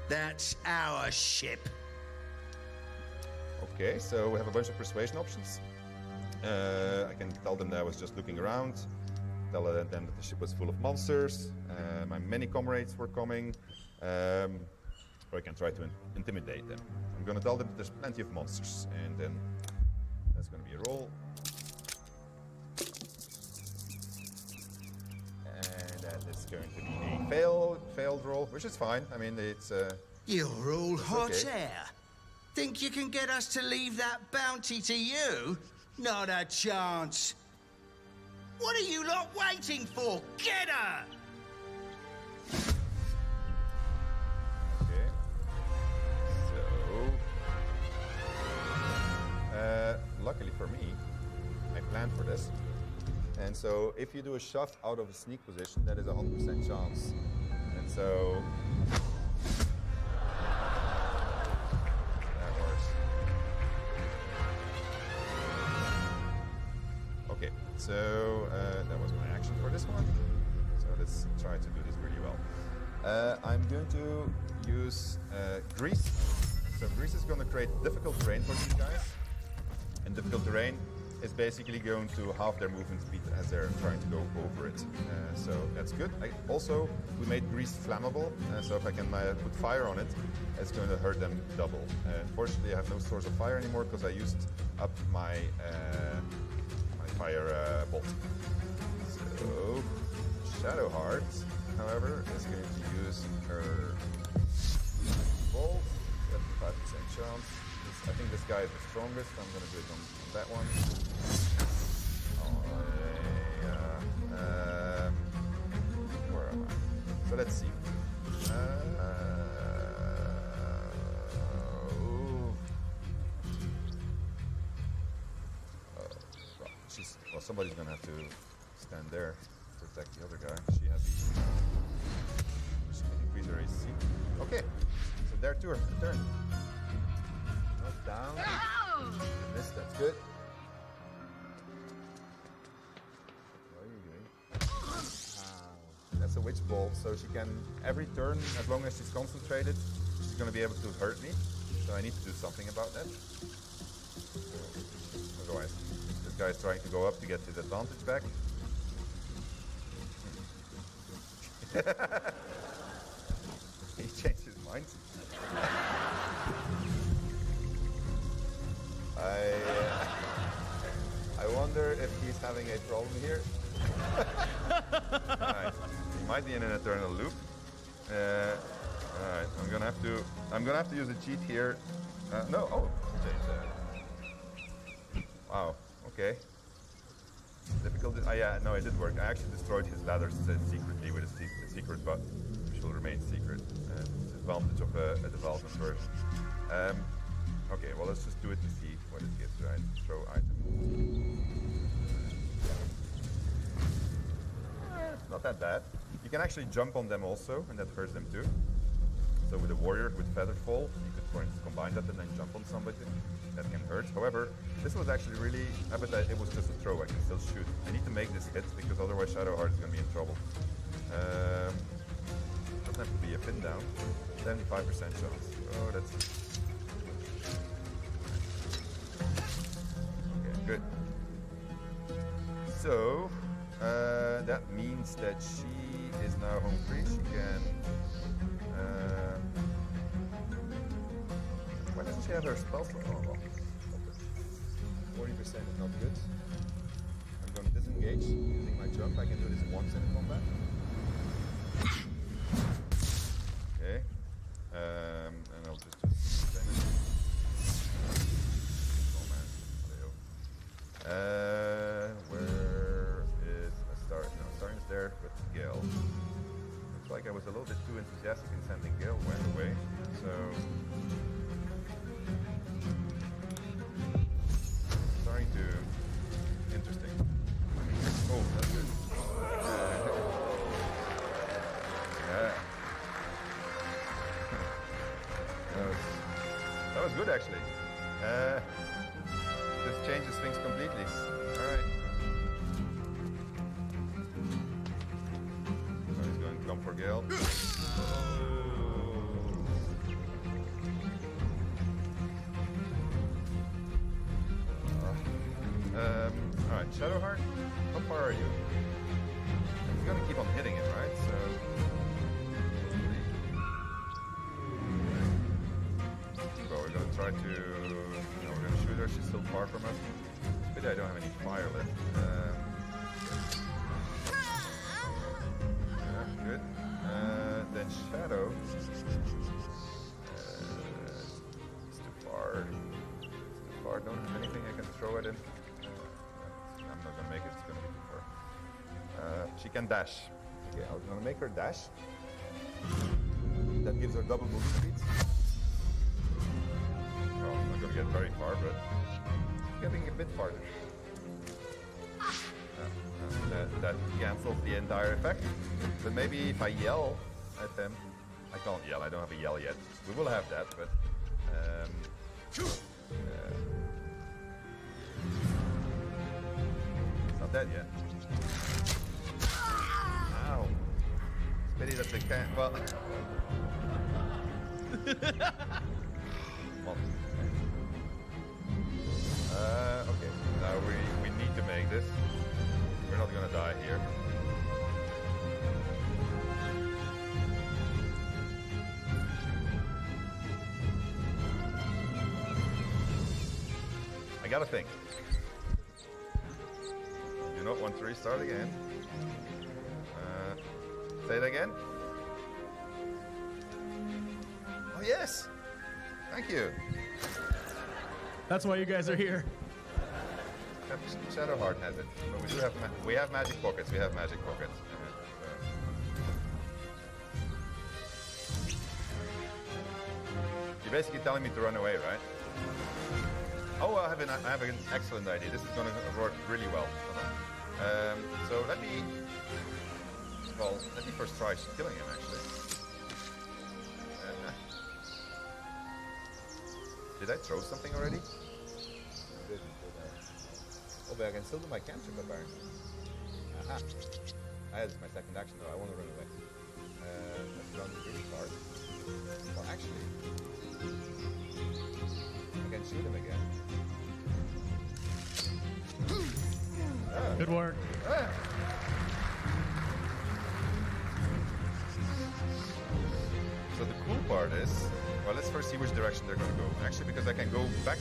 S6: That's our ship.
S1: Okay, so we have a bunch of persuasion options. I can tell them that I was just looking around. Tell them that the ship was full of monsters. My many comrades were coming. Or I can try to intimidate them. I'm going to tell them that there's plenty of monsters. And then that's going to be a roll. And that is going to be a failed roll, which is fine. I mean, it's...
S6: You're all hot
S1: okay.
S6: air. Think you can get us to leave that bounty to you? Not a chance. What are you lot waiting for? Get her!
S1: Okay. So... luckily for me, I planned for this. And so if you do a shove out of a sneak position, that is a 100% chance. And so... that works. Okay, so that was my action for this one. So let's try to do this really well. I'm going to use grease. So grease is going to create difficult terrain for these guys. And difficult terrain is basically going to halve their movement speed as they're trying to go over it. So that's good. We made grease flammable, so if I can put fire on it, it's going to hurt them double. Unfortunately, I have no source of fire anymore because I used up my my fire bolt. So, Shadow Heart. however, is going to use her bolt. 75% chance. I think this guy is the strongest, so I'm going to do it on that one. Where am I? So let's see. Well, somebody's going to have to stand there to protect the other guy. She has the... She can increase her AC. Okay, so there to her turn. Not down. Miss, that's good. What are you doing? That's a witch bolt, so she can, every turn, as long as she's concentrated, she's going to be able to hurt me. So I need to do something about that. Otherwise, this guy is trying to go up to get his advantage back. He changed his mind. I wonder if he's having a problem here. Alright, he might be in an eternal loop. Alright, I'm gonna have to use a cheat here. No, oh, change that. Wow, okay. Difficult. Yeah, no, it did work. I actually destroyed his ladders secretly with a secret button, which will remain secret. It's the advantage of a development version. Okay, well, let's just do it to see what it gives, right? Throw item. Not that bad. You can actually jump on them also, and that hurts them too. So with a warrior with feather fall, you could, for instance, combine that and then jump on somebody. That can hurt. However, this was actually really, but it was just a throw. I can still shoot. I need to make this hit because otherwise Shadowheart is going to be in trouble. Doesn't have to be a pin down. 75% chance. Oh, that's... Okay, good. So, that means that she is now home free. She can... why doesn't she have her spell slot? Oh, well. 40% is not good. I'm going to disengage using my jump. I can do this once in combat. Okay. And I'll just damage. Oh man. Where is a star? No, Starring is there, but Gale. Looks like I was a little bit too enthusiastic in sending Gale. Went away. So. Starting to interesting. Oh, that's good. Yeah. That was good actually. This changes things completely. Alright. So he's going to come for Gale. Alright, Shadowheart, how far are you? He's gonna keep on hitting it, right? So... So we're gonna try to... No, we're gonna shoot her, she's still far from us. Pity I don't have any fire left. Yeah, good. Then Shadow... it's too far. It's too far, don't have anything I can throw at him. I'm not gonna make it, it's gonna be too far. She can dash. Okay, I'm gonna make her dash. That gives her double movement speed. Well, I'm not gonna get very far, but getting a bit farther. That cancels the entire effect. But maybe if I yell at them, I can't yell, I don't have a yell yet. We will have that, but not dead yet. Ow. It's pity that they can't. Well. Okay. Now we need to make this. We're not gonna die here. I gotta think. Do not want to restart again. Say it again. Oh yes. Thank you.
S4: That's why you guys are here.
S1: Shadowheart has it, but we do have magic pockets. We have magic pockets. You're basically telling me to run away, right? Oh, I have an excellent idea. This is going to work really well. So let me first try killing him, actually. Did I throw something already? I didn't. Oh, but I can still do my cantrip, apparently. Aha. That is my second action, though. I want to run away. Let's run really far. Well, actually, I can shoot him again.
S4: Good work.
S1: So the cool part is, well, let's first see which direction they're going to go. Actually, because I can go back,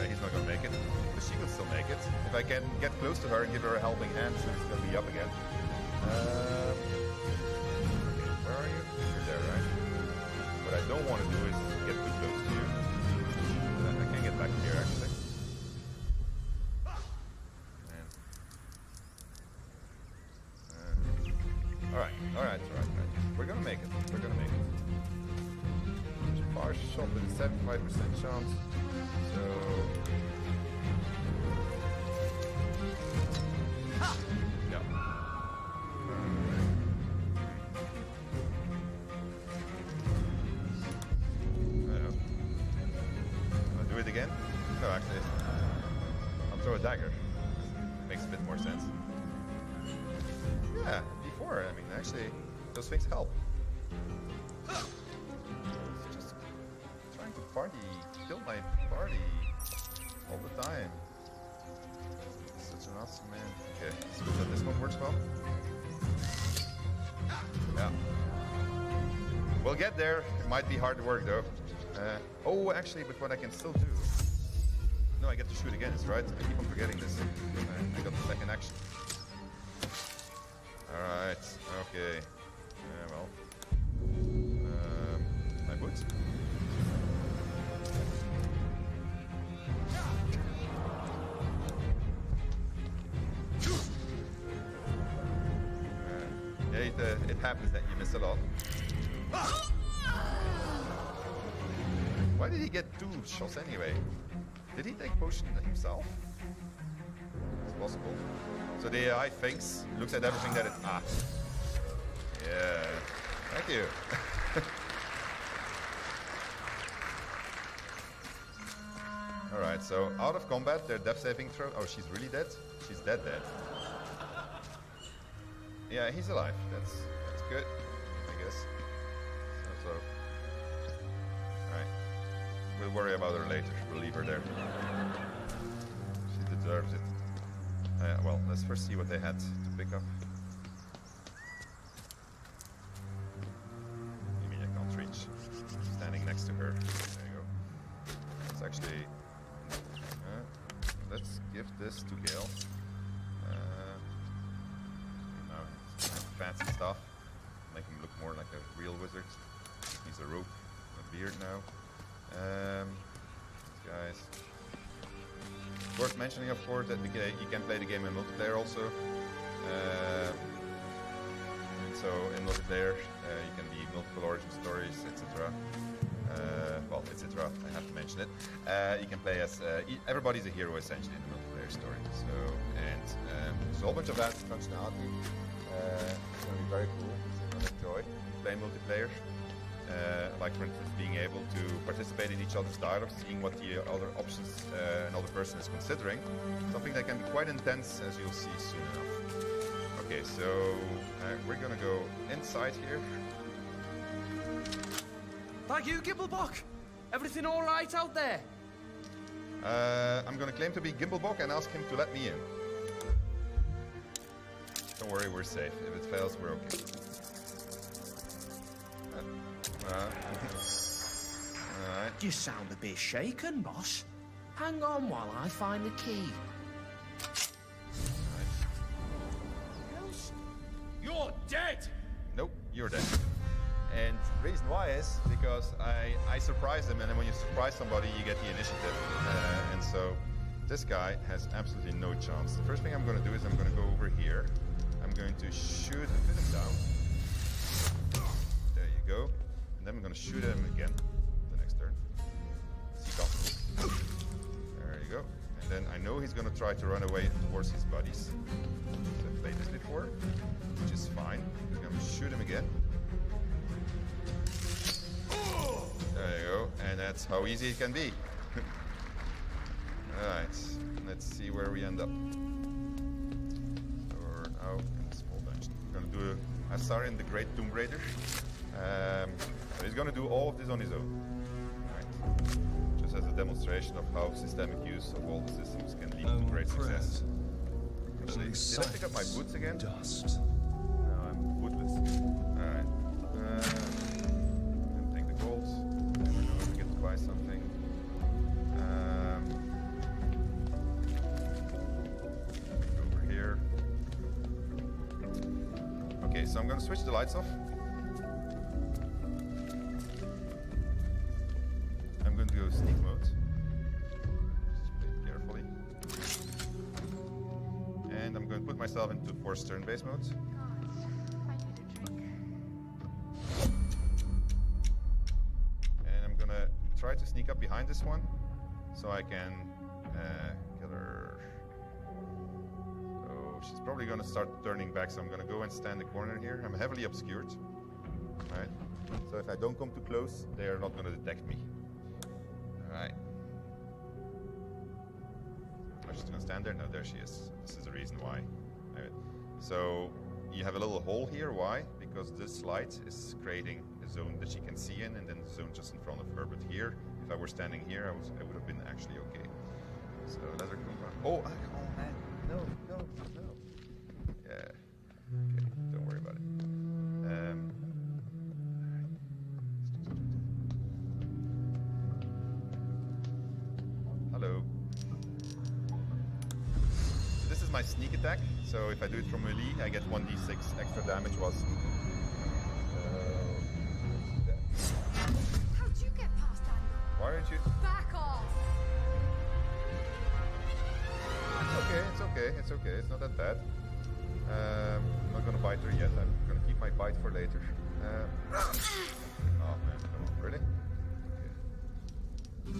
S1: he's not going to make it, but she will still make it. If I can get close to her and give her a helping hand, so it's going to be up again. Okay, where are you? You're there, right? What I don't want to do is get too close to you. I can't get back here, actually. Alright. We're gonna make it. Far shot with 75% chance. So. Yeah. I'll do it again? No, actually. I'll throw a dagger. Makes a bit more sense. Yeah, before, I mean, actually, those things help. It's just trying to kill my party all the time. Such an awesome man. Okay, so this one works well. Yeah. We'll get there. It might be hard work, though. Oh, actually, but what I can still do... No, I get to shoot again, that's right. I keep on forgetting this. I got the second action. Alright, okay. Well. My boots. It happens that you miss a lot. Why did he get 2 shots anyway? Did he take potion himself? It's possible. So the AI thinks, looks at everything that it... Ah. Yeah. Thank you. Alright, so out of combat, their death saving throw... Oh, she's really dead? She's dead. Yeah, he's alive. That's good, I guess. So. Alright. We'll worry about her later. We'll leave her there. She deserves it. Well, let's first see what they had to pick up. You mean I can't reach? Standing next to her. There you go. Let's actually... let's give this to Gale. Fancy stuff. Make him look more like a real wizard. He's a rope, a beard now. These guys. Worth mentioning, of course, that you can play the game in multiplayer also. So in multiplayer, you can be multiple origin stories, etc. Well, etc. I have to mention it. You can play as everybody's a hero essentially in the multiplayer story. So there's a whole bunch of that functionality. It's going to be very cool. It's going to enjoy playing multiplayer. Like for instance, being able to participate in each other's dialogue, seeing what the other options another person is considering. Something that can be quite intense, as you'll see soon enough. Okay, so we're gonna go inside here.
S7: Thank you, Gimblebock. Everything all right out there?
S1: I'm gonna claim to be Gimblebock and ask him to let me in. Don't worry, we're safe. If it fails, we're okay. Alright.
S7: You sound a bit shaken, boss. Hang on while I find the key.
S8: You're dead!
S1: you're dead. And the reason why is because I surprised him, and then when you surprise somebody, you get the initiative. And so this guy has absolutely no chance. The first thing I'm going to do is I'm going to go over here. I'm going to shoot and put him down. There you go. And then I'm going to shoot him again the next turn. See confidence. There you go. And then I know he's going to try to run away towards his buddies. So I've played this before, which is fine. I'm going to shoot him again. There you go, and that's how easy it can be. Alright, let's see where we end up. So we're now in the small dungeon. We're gonna do a Asarian the Great Tomb Raider. So he's gonna do all of this on his own. Right. Just as a demonstration of how systemic use of all the systems can lead to great success. Did I pick up my boots again?
S2: Dust.
S1: No, I'm bootless. Alright. Buy something. Over here. Okay, so I'm going to switch the lights off. I'm going to go sneak mode. Just play it carefully. And I'm going to put myself into forced turn-based mode. Try to sneak up behind this one so I can kill her. So she's probably going to start turning back, so I'm going to go and stand in the corner here. I'm heavily obscured. Alright. So if I don't come too close, they are not going to detect me. Alright. I'm just going to stand there. No, there she is. This is the reason why. Right. So you have a little hole here. Why? Because this light is creating a zone that she can see in, and then the zone just in front of her. But here, if I were standing here, I would have been actually okay. So let her come around. Oh man, no. Yeah. Okay, don't worry about it. Hello. So this is my sneak attack. So if I do it from melee, I get 1d6 extra damage while sneaking.
S3: How'd you get past that?
S1: Why aren't you?
S3: Back off!
S1: It's okay. It's not that bad. I'm not gonna bite her yet. I'm gonna keep my bite for later. Oh man, come on, really? Okay.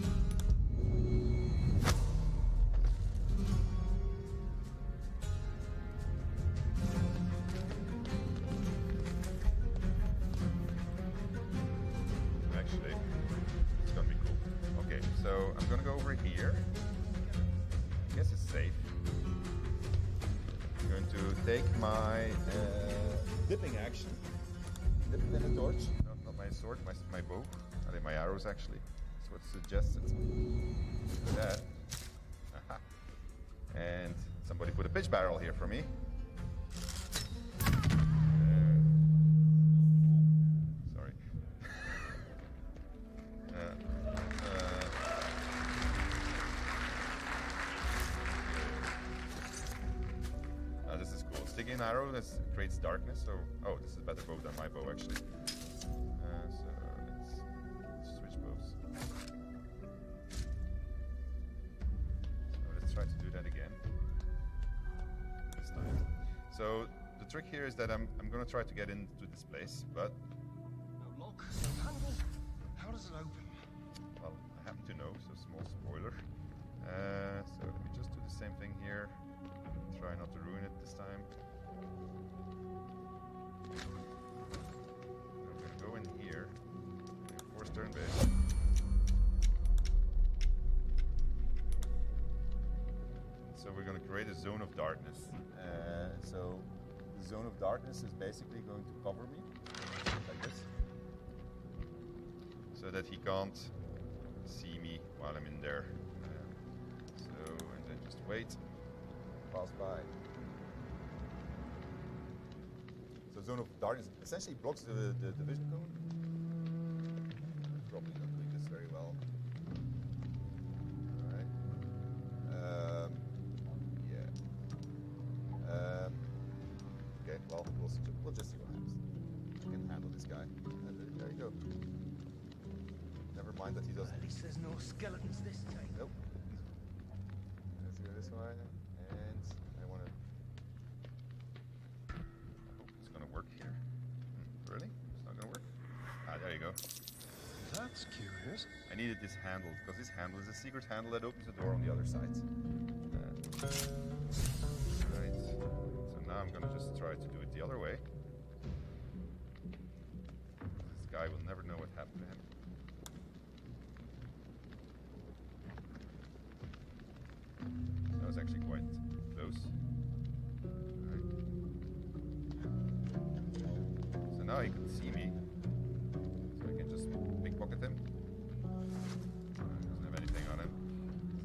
S1: Actually, it's gonna be cool. Okay, so I'm gonna go over here. I guess it's safe. I'm going to take my dipping action. Dip it in a torch. No, not my sword, my bow. I think my arrows actually. That's what's suggested. Do that. Aha. And somebody put a pitch barrel here for me. Sorry. This is cool. Sticking an arrow that creates darkness. So, oh, this is a better bow than my bow actually. So let's switch bows. So let's try to do that again. This time. So the trick here is that I'm going to try to get into this place, but
S2: No lock, no handle. How does it open?
S1: well, I happen to know. So small spoiler. So let me just do the same thing here. Try not to ruin it this time. I'm going to go in here. Force turn base. So we're going to create a zone of darkness. So the zone of darkness is basically going to cover me like this, so that he can't see me while I'm in there. And then just wait. Pass by. So zone of darkness essentially blocks the vision cone. Probably not doing this very well. All right. Yeah. Okay. Well, we'll just see what happens. You can handle doesn't.
S6: At least there's no skeletons this time.
S1: Nope. Let's go this way, and I want to. I hope it's gonna work here. Really? It's not gonna work. Ah, there you go.
S2: That's curious.
S1: I needed this handle because this handle is a secret handle that opens the door on the other side. Right. So now I'm gonna just try to do it the other way. This guy will never know what happened to him. That was actually quite close. Right. So now he can see me. So I can just pickpocket him. Doesn't have anything on him.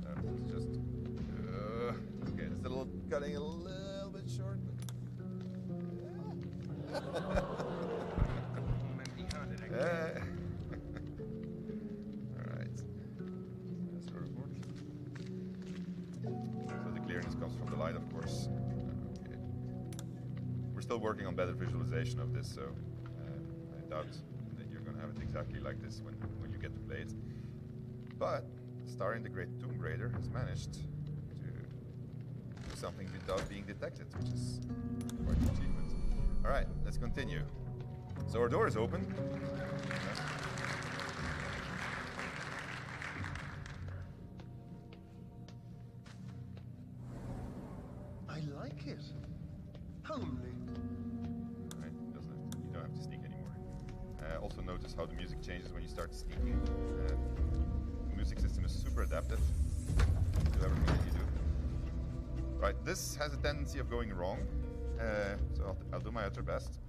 S1: So it's just okay. It's a little cutting a little bit short. Alright. That's our report. So the clearness comes from the light, of course. Okay. We're still working on better visualization of this, so I doubt that you're going to have it exactly like this when you get to play it. But Starring the Great Tomb Raider has managed to do something without being detected, which is quite an achievement. Alright, let's continue. So our door is open.
S2: I like it. Homely.
S1: Right, you don't have to sneak anymore. Also notice how the music changes when you start sneaking. The music system is super adaptive to everything that you do. Right, this has a tendency of going wrong, so I'll do my utter best.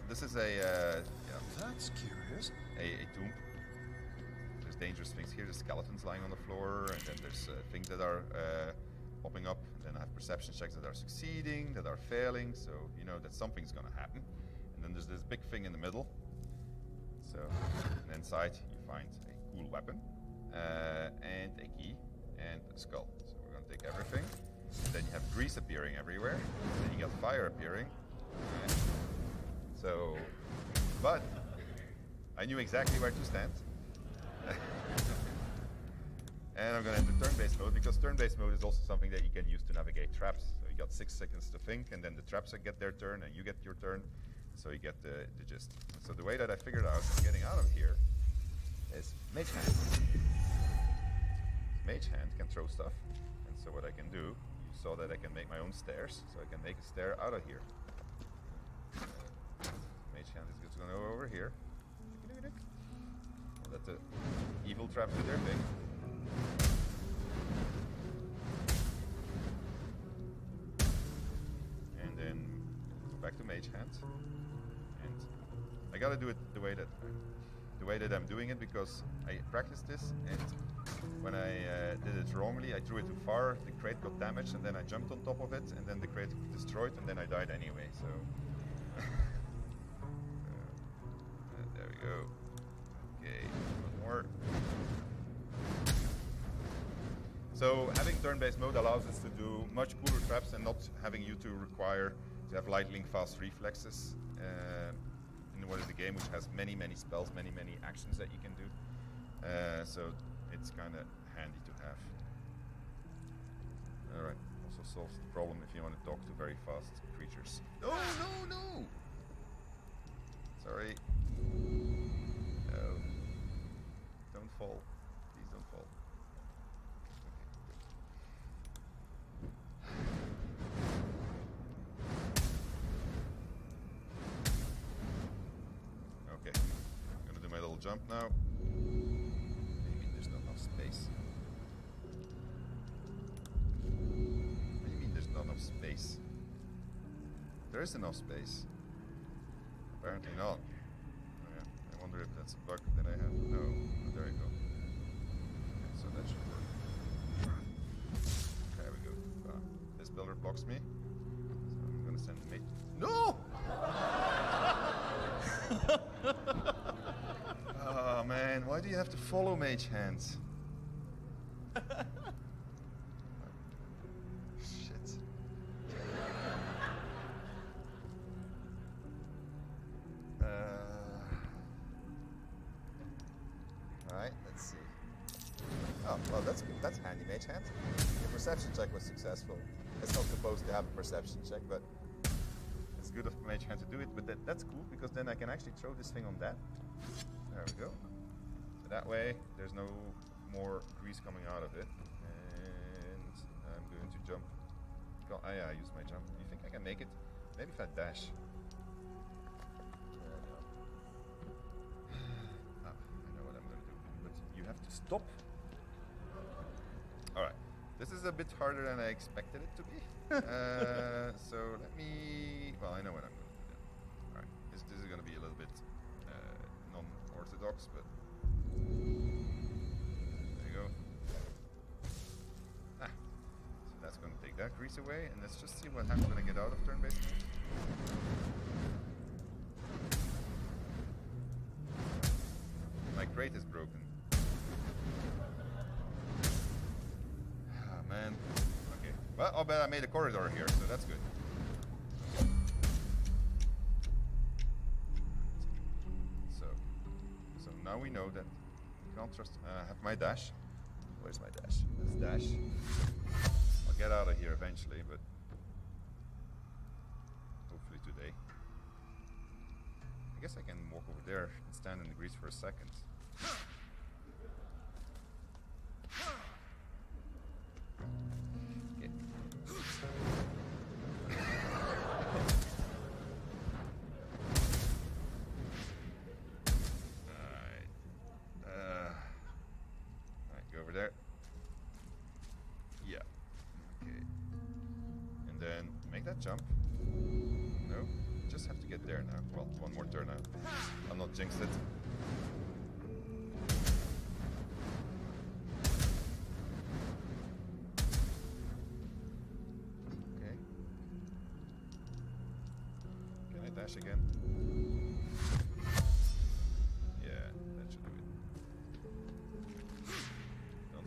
S1: This is
S2: That's curious.
S1: a tomb. There's dangerous things here. There's skeletons lying on the floor, and then there's things that are popping up. And then I have perception checks that are succeeding, that are failing, so you know that something's gonna happen. And then there's this big thing in the middle. So, and inside you find a cool weapon, and a key, and a skull. So we're gonna take everything. And then you have grease appearing everywhere. And then you got fire appearing. Okay. So, but I knew exactly where to stand. And I'm going to enter turn-based mode, because turn-based mode is also something that you can use to navigate traps. So you got 6 seconds to think, and then the traps get their turn, and you get your turn. So you get the gist. So the way that I figured out getting out of here is Mage Hand. Mage Hand can throw stuff. And so what I can do, you saw that I can make my own stairs, so I can make a stair out of here. Mage Hand is just going to go over here. Let the evil traps do their thing. And then go back to Mage Hand. And I gotta do it the way that I'm doing it, because I practiced this, and when I did it wrongly, I threw it too far, the crate got damaged, and then I jumped on top of it, and then the crate got destroyed, and then I died anyway, so... there we go. Okay, one more. So having turn-based mode allows us to do much cooler traps and not having you to require to have lightning fast reflexes in what is a game which has many spells, many actions that you can do. So it's kind of handy to have. All right, also solves the problem if you want to talk to very fast creatures. No! Sorry. No. Don't fall. Please don't fall. Okay, I'm gonna do my little jump now. Maybe there's not enough space. Maybe there's not enough space. There is enough space. Apparently not. Yeah, I wonder if that's a bug that I have. No, there we go. Okay, so that should work. There we go. This builder blocks me. So I'm gonna send mate. No! Oh man, why do you have to follow Mage Hands? Shit. Alright, let's see. Oh, well, that's good. That's handy, Mage Hand. The perception check was successful. It's not supposed to have a perception check, but it's good of Mage Hand to do it. But that's cool, because then I can actually throw this thing on that. There we go. So that way, there's no more grease coming out of it. And I'm going to jump. Oh, yeah, I used my jump. Do you think I can make it? Maybe if I dash. You have to stop. Alright, this is a bit harder than I expected it to be. So let me... Well, I know what I'm going to do then. Alright, this is going to be a little bit non-orthodox, but... There you go. So that's going to take that grease away, and let's just see what happens when I get out of turn-based mode. My crate is broken. Man. Okay. Well, I'll bet I made a corridor here, so that's good. So now we know that you can't trust. I have my dash. Where's my dash? Let's dash. I'll get out of here eventually, but hopefully today. I guess I can walk over there and stand in the grease for a second. There. Yeah. Okay. And then make that jump. No. Just have to get there now. Well, one more turn now. I'll not jinx it. Okay. Can I dash again?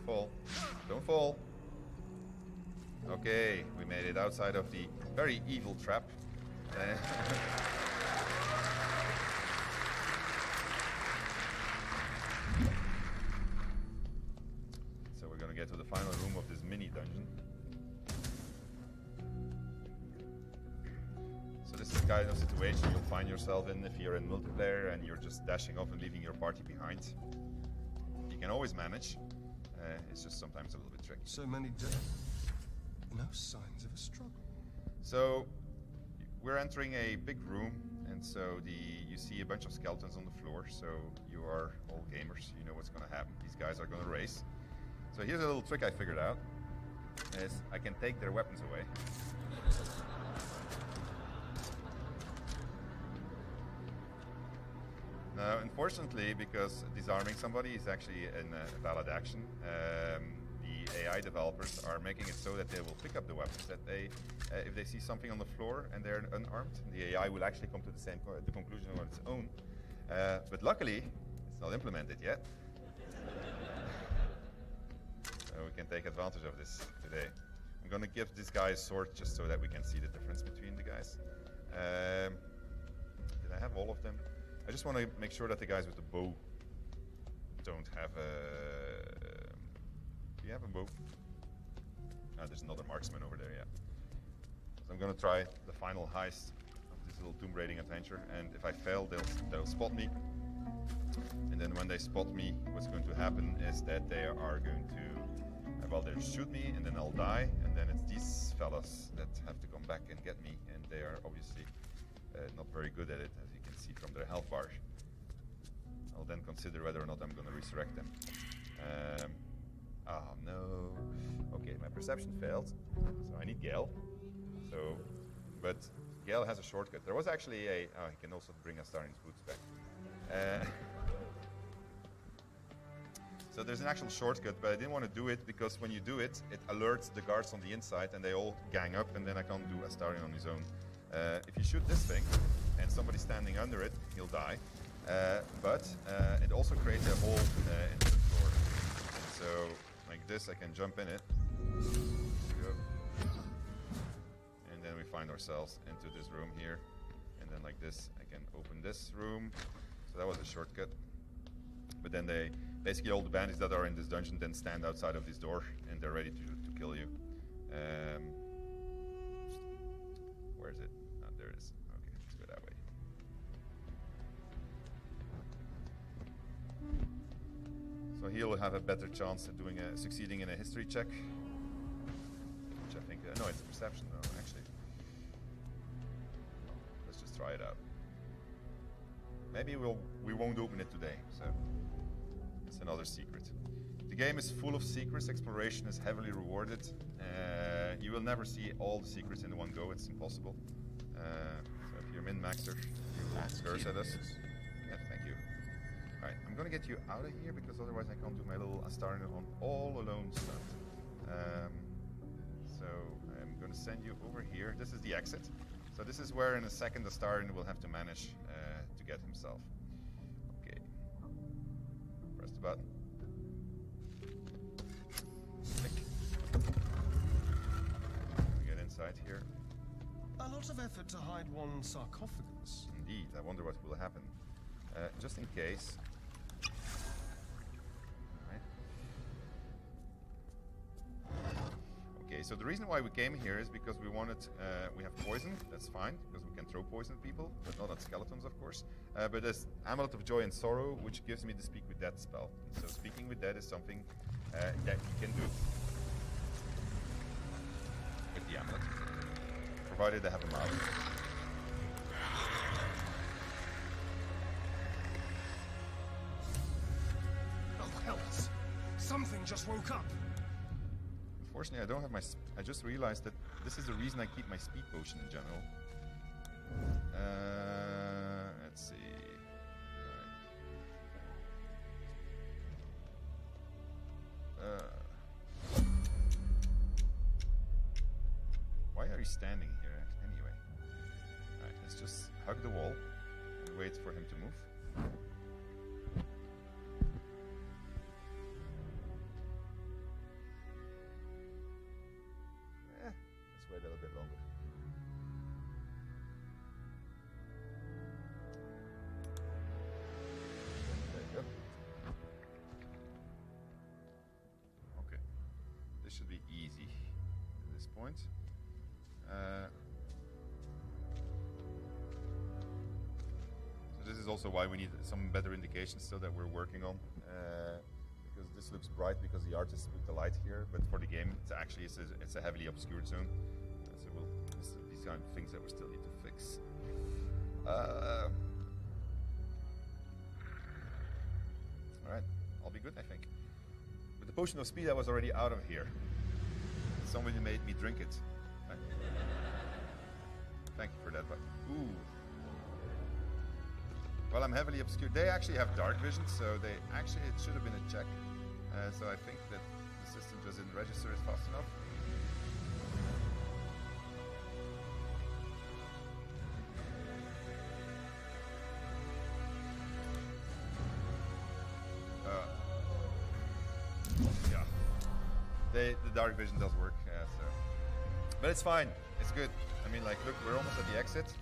S1: Fall. Don't fall. Okay, we made it outside of the very evil trap. So we're gonna get to the final room of this mini dungeon. So this is the kind of situation you'll find yourself in if you're in multiplayer and you're just dashing off and leaving your party behind. You can always manage. It's just sometimes a little bit tricky.
S2: So many dead. No signs of a struggle.
S1: So we're entering a big room, and so you see a bunch of skeletons on the floor. So you are all gamers. You know what's going to happen. These guys are going to race. So here's a little trick I figured out. Is I can take their weapons away. Now, unfortunately, because disarming somebody is actually a valid action, the AI developers are making it so that they will pick up the weapons. That if they see something on the floor and they're unarmed, the AI will actually come to the conclusion on its own. But luckily, it's not implemented yet. So we can take advantage of this today. I'm going to give this guy a sword just so that we can see the difference between the guys. Did I have all of them? I just want to make sure that the guys with the bow don't have a... Do you have a bow? Ah, there's another marksman over there, yeah. So I'm going to try the final heist of this little tomb raiding adventure, and if I fail, they'll spot me. And then when they spot me, what's going to happen is that they are going to... well, they'll shoot me, and then I'll die, and then it's these fellas that have to come back and get me, and they are obviously not very good at it, as you can see from their health bars. I'll then consider whether or not I'm going to resurrect them. Oh no. Okay, my perception failed, so I need Gale. So, but Gale has a shortcut. There was actually a... Oh, he can also bring Astarion's boots back. So there's an actual shortcut, but I didn't want to do it because when you do it, it alerts the guards on the inside and they all gang up, and then I can't do Astarion on his own. If you shoot this thing and somebody's standing under it, he'll die. But it also creates a hole into the floor. And so, like this, I can jump in it. Go. And then we find ourselves into this room here. And then like this, I can open this room. So that was a shortcut. But then they basically all the bandits that are in this dungeon then stand outside of this door and they're ready to kill you. Where is it? Oh, there it is. Okay, let's go that way. So he'll have a better chance at doing succeeding in a history check, which I think no, it's a perception. No, actually, let's just try it out. Maybe we won't open it today. So it's another secret. The game is full of secrets. Exploration is heavily rewarded. You will never see all the secrets in one go. It's impossible. So if you're min-maxer, you curse at us. Yeah, thank you. All right, I'm gonna get you out of here because otherwise I can't do my little Astarno on all alone stuff. So I'm gonna send you over here. This is the exit. So this is where in a second Astarno will have to manage to get himself. Okay. Press the button. Click. We get inside here.
S2: A lot of effort to hide one sarcophagus.
S1: Indeed, I wonder what will happen. Just in case. Right. Okay, so the reason why we came here is because we wanted, we have poison, that's fine, because we can throw poison at people, but not at skeletons, of course. But there's Amulet of Joy and Sorrow, which gives me the Speak with Death spell. So speaking with Death is something that you can do with the amulet, provided they have a mouse.
S2: Oh, hells! Something just woke up!
S1: Unfortunately, I don't have my... I just realized that this is the reason I keep my speed potion in general. Let's see... why are you standing here anyway? Alright, let's just hug the wall and wait for him to move. Let's wait a little bit longer. There you go. Okay. This should be easy at this point. So this is also why we need some better indications still that we're working on. Because this looks bright because the artist put the light here, but for the game, it's a heavily obscured zone. So these kind of things that we still need to fix. All right, I'll be good, I think. With the potion of speed, I was already out of here. Somebody made me drink it. Right? Thank you for that, but ooh. Well, I'm heavily obscured. They actually have dark vision, so it should have been a check. So I think that the system just didn't register it fast enough. Yeah. The dark vision does work, but it's fine. It's good. I mean, like, look, we're almost at the exit.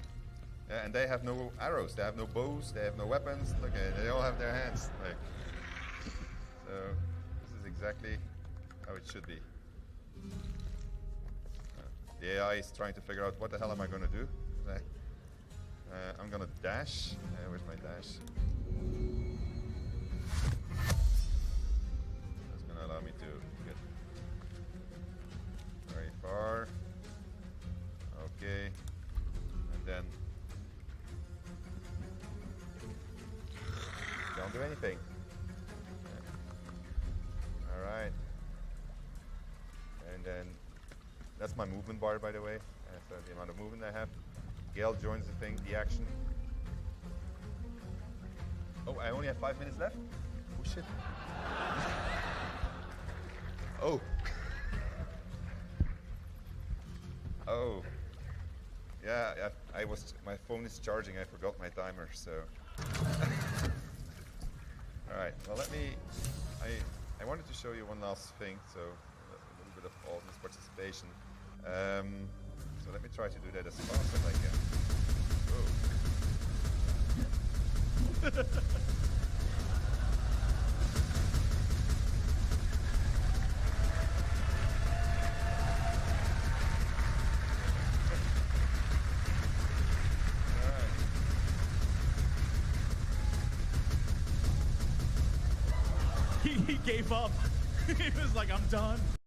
S1: And they have no arrows, they have no bows, they have no weapons. Look, they all have their hands. Like, so this is exactly how it should be. The AI is trying to figure out what the hell am I going to do. I'm going to dash. Where's my dash? That's going to allow me to get very far. Okay, and then don't do anything. All right, and then that's my movement bar, by the way. So the amount of movement I have. Gale joins the thing, the action. Oh, I only have 5 minutes left. Oh shit. Oh. Oh. Yeah, my phone is charging. I forgot my timer, so. All right. Well, I wanted to show you one last thing, so a little bit of audience participation. So let me try to do that as fast as I can. Oh.
S4: he gave up. He was like, I'm done.